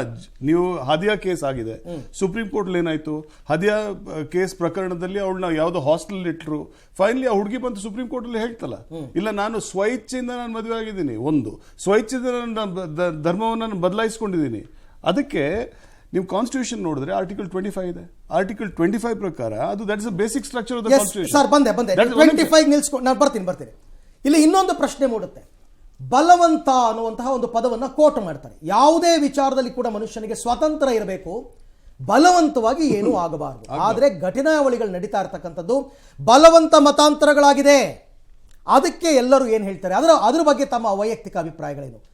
ನೀವು ಹದಿಯಾ ಕೇಸ್ ಆಗಿದೆ, ಸುಪ್ರೀಂ ಕೋರ್ಟ್ ಏನಾಯ್ತು, ಹದಿಯಾ ಕೇಸ್ ಪ್ರಕರಣದಲ್ಲಿ ಅವಳನ್ನ ಯಾವ್ದೋ ಹಾಸ್ಟೆಲ್ ಇಟ್ರು. ಫೈನಲಿ ಆ ಹುಡುಗಿ ಬಂತು ಸುಪ್ರೀಂ ಕೋರ್ಟ್ ಅಲ್ಲಿ ಹೇಳ್ತಲ್ಲ, ಇಲ್ಲ ನಾನು ಸ್ವಇಚ್ಛೆಯಿಂದ ನಾನು ಮದುವೆ ಆಗಿದ್ದೀನಿ, ಸ್ವಇಚ್ಛೆಯಿಂದ ನನ್ನ ಧರ್ಮವನ್ನು ಬದಲಾಯಿಸ್ಕೊಂಡಿದ್ದೀನಿ. ಅದಕ್ಕೆ ನೀವು ಕಾನ್ಸ್ಟಿಟ್ಯೂಷನ್ ನೋಡಿದ್ರೆ ಆರ್ಟಿಕಲ್ 25 ಇದೆ. ಆರ್ಟಿಕಲ್ 25 ಪ್ರಕಾರ ಅದು that is the basic structure of the constitution. Sir, ಬಂದೆ 25 ನಿಲ್ಸ್ಕೊಂಡು ನಾನು ಬರ್ತೀನಿ. ಇಲ್ಲಿ ಇನ್ನೊಂದು ಪ್ರಶ್ನೆ ಮೂಡುತ್ತೆ. ಬಲವಂತ ಅನ್ನುವಂತಹ ಒಂದು ಪದವನ್ನು ಕೋಟ್ ಮಾಡ್ತಾರೆ. ಯಾವುದೇ ವಿಚಾರದಲ್ಲಿ ಕೂಡ ಮನುಷ್ಯನಿಗೆ ಸ್ವತಂತ್ರ ಇರಬೇಕು, ಬಲವಂತವಾಗಿ ಏನೂ ಆಗಬಾರದು. ಆದರೆ ಘಟನಾವಳಿಗಳು ನಡೀತಾ ಇರ್ತಕ್ಕಂಥದ್ದು ಬಲವಂತ ಮತಾಂತರಗಳಾಗಿದೆ. ಅದಕ್ಕೆ ಎಲ್ಲರೂ ಏನು ಹೇಳ್ತಾರೆ, ಅದ್ರ ಬಗ್ಗೆ ತಮ್ಮ ವೈಯಕ್ತಿಕ ಅಭಿಪ್ರಾಯಗಳೇನು?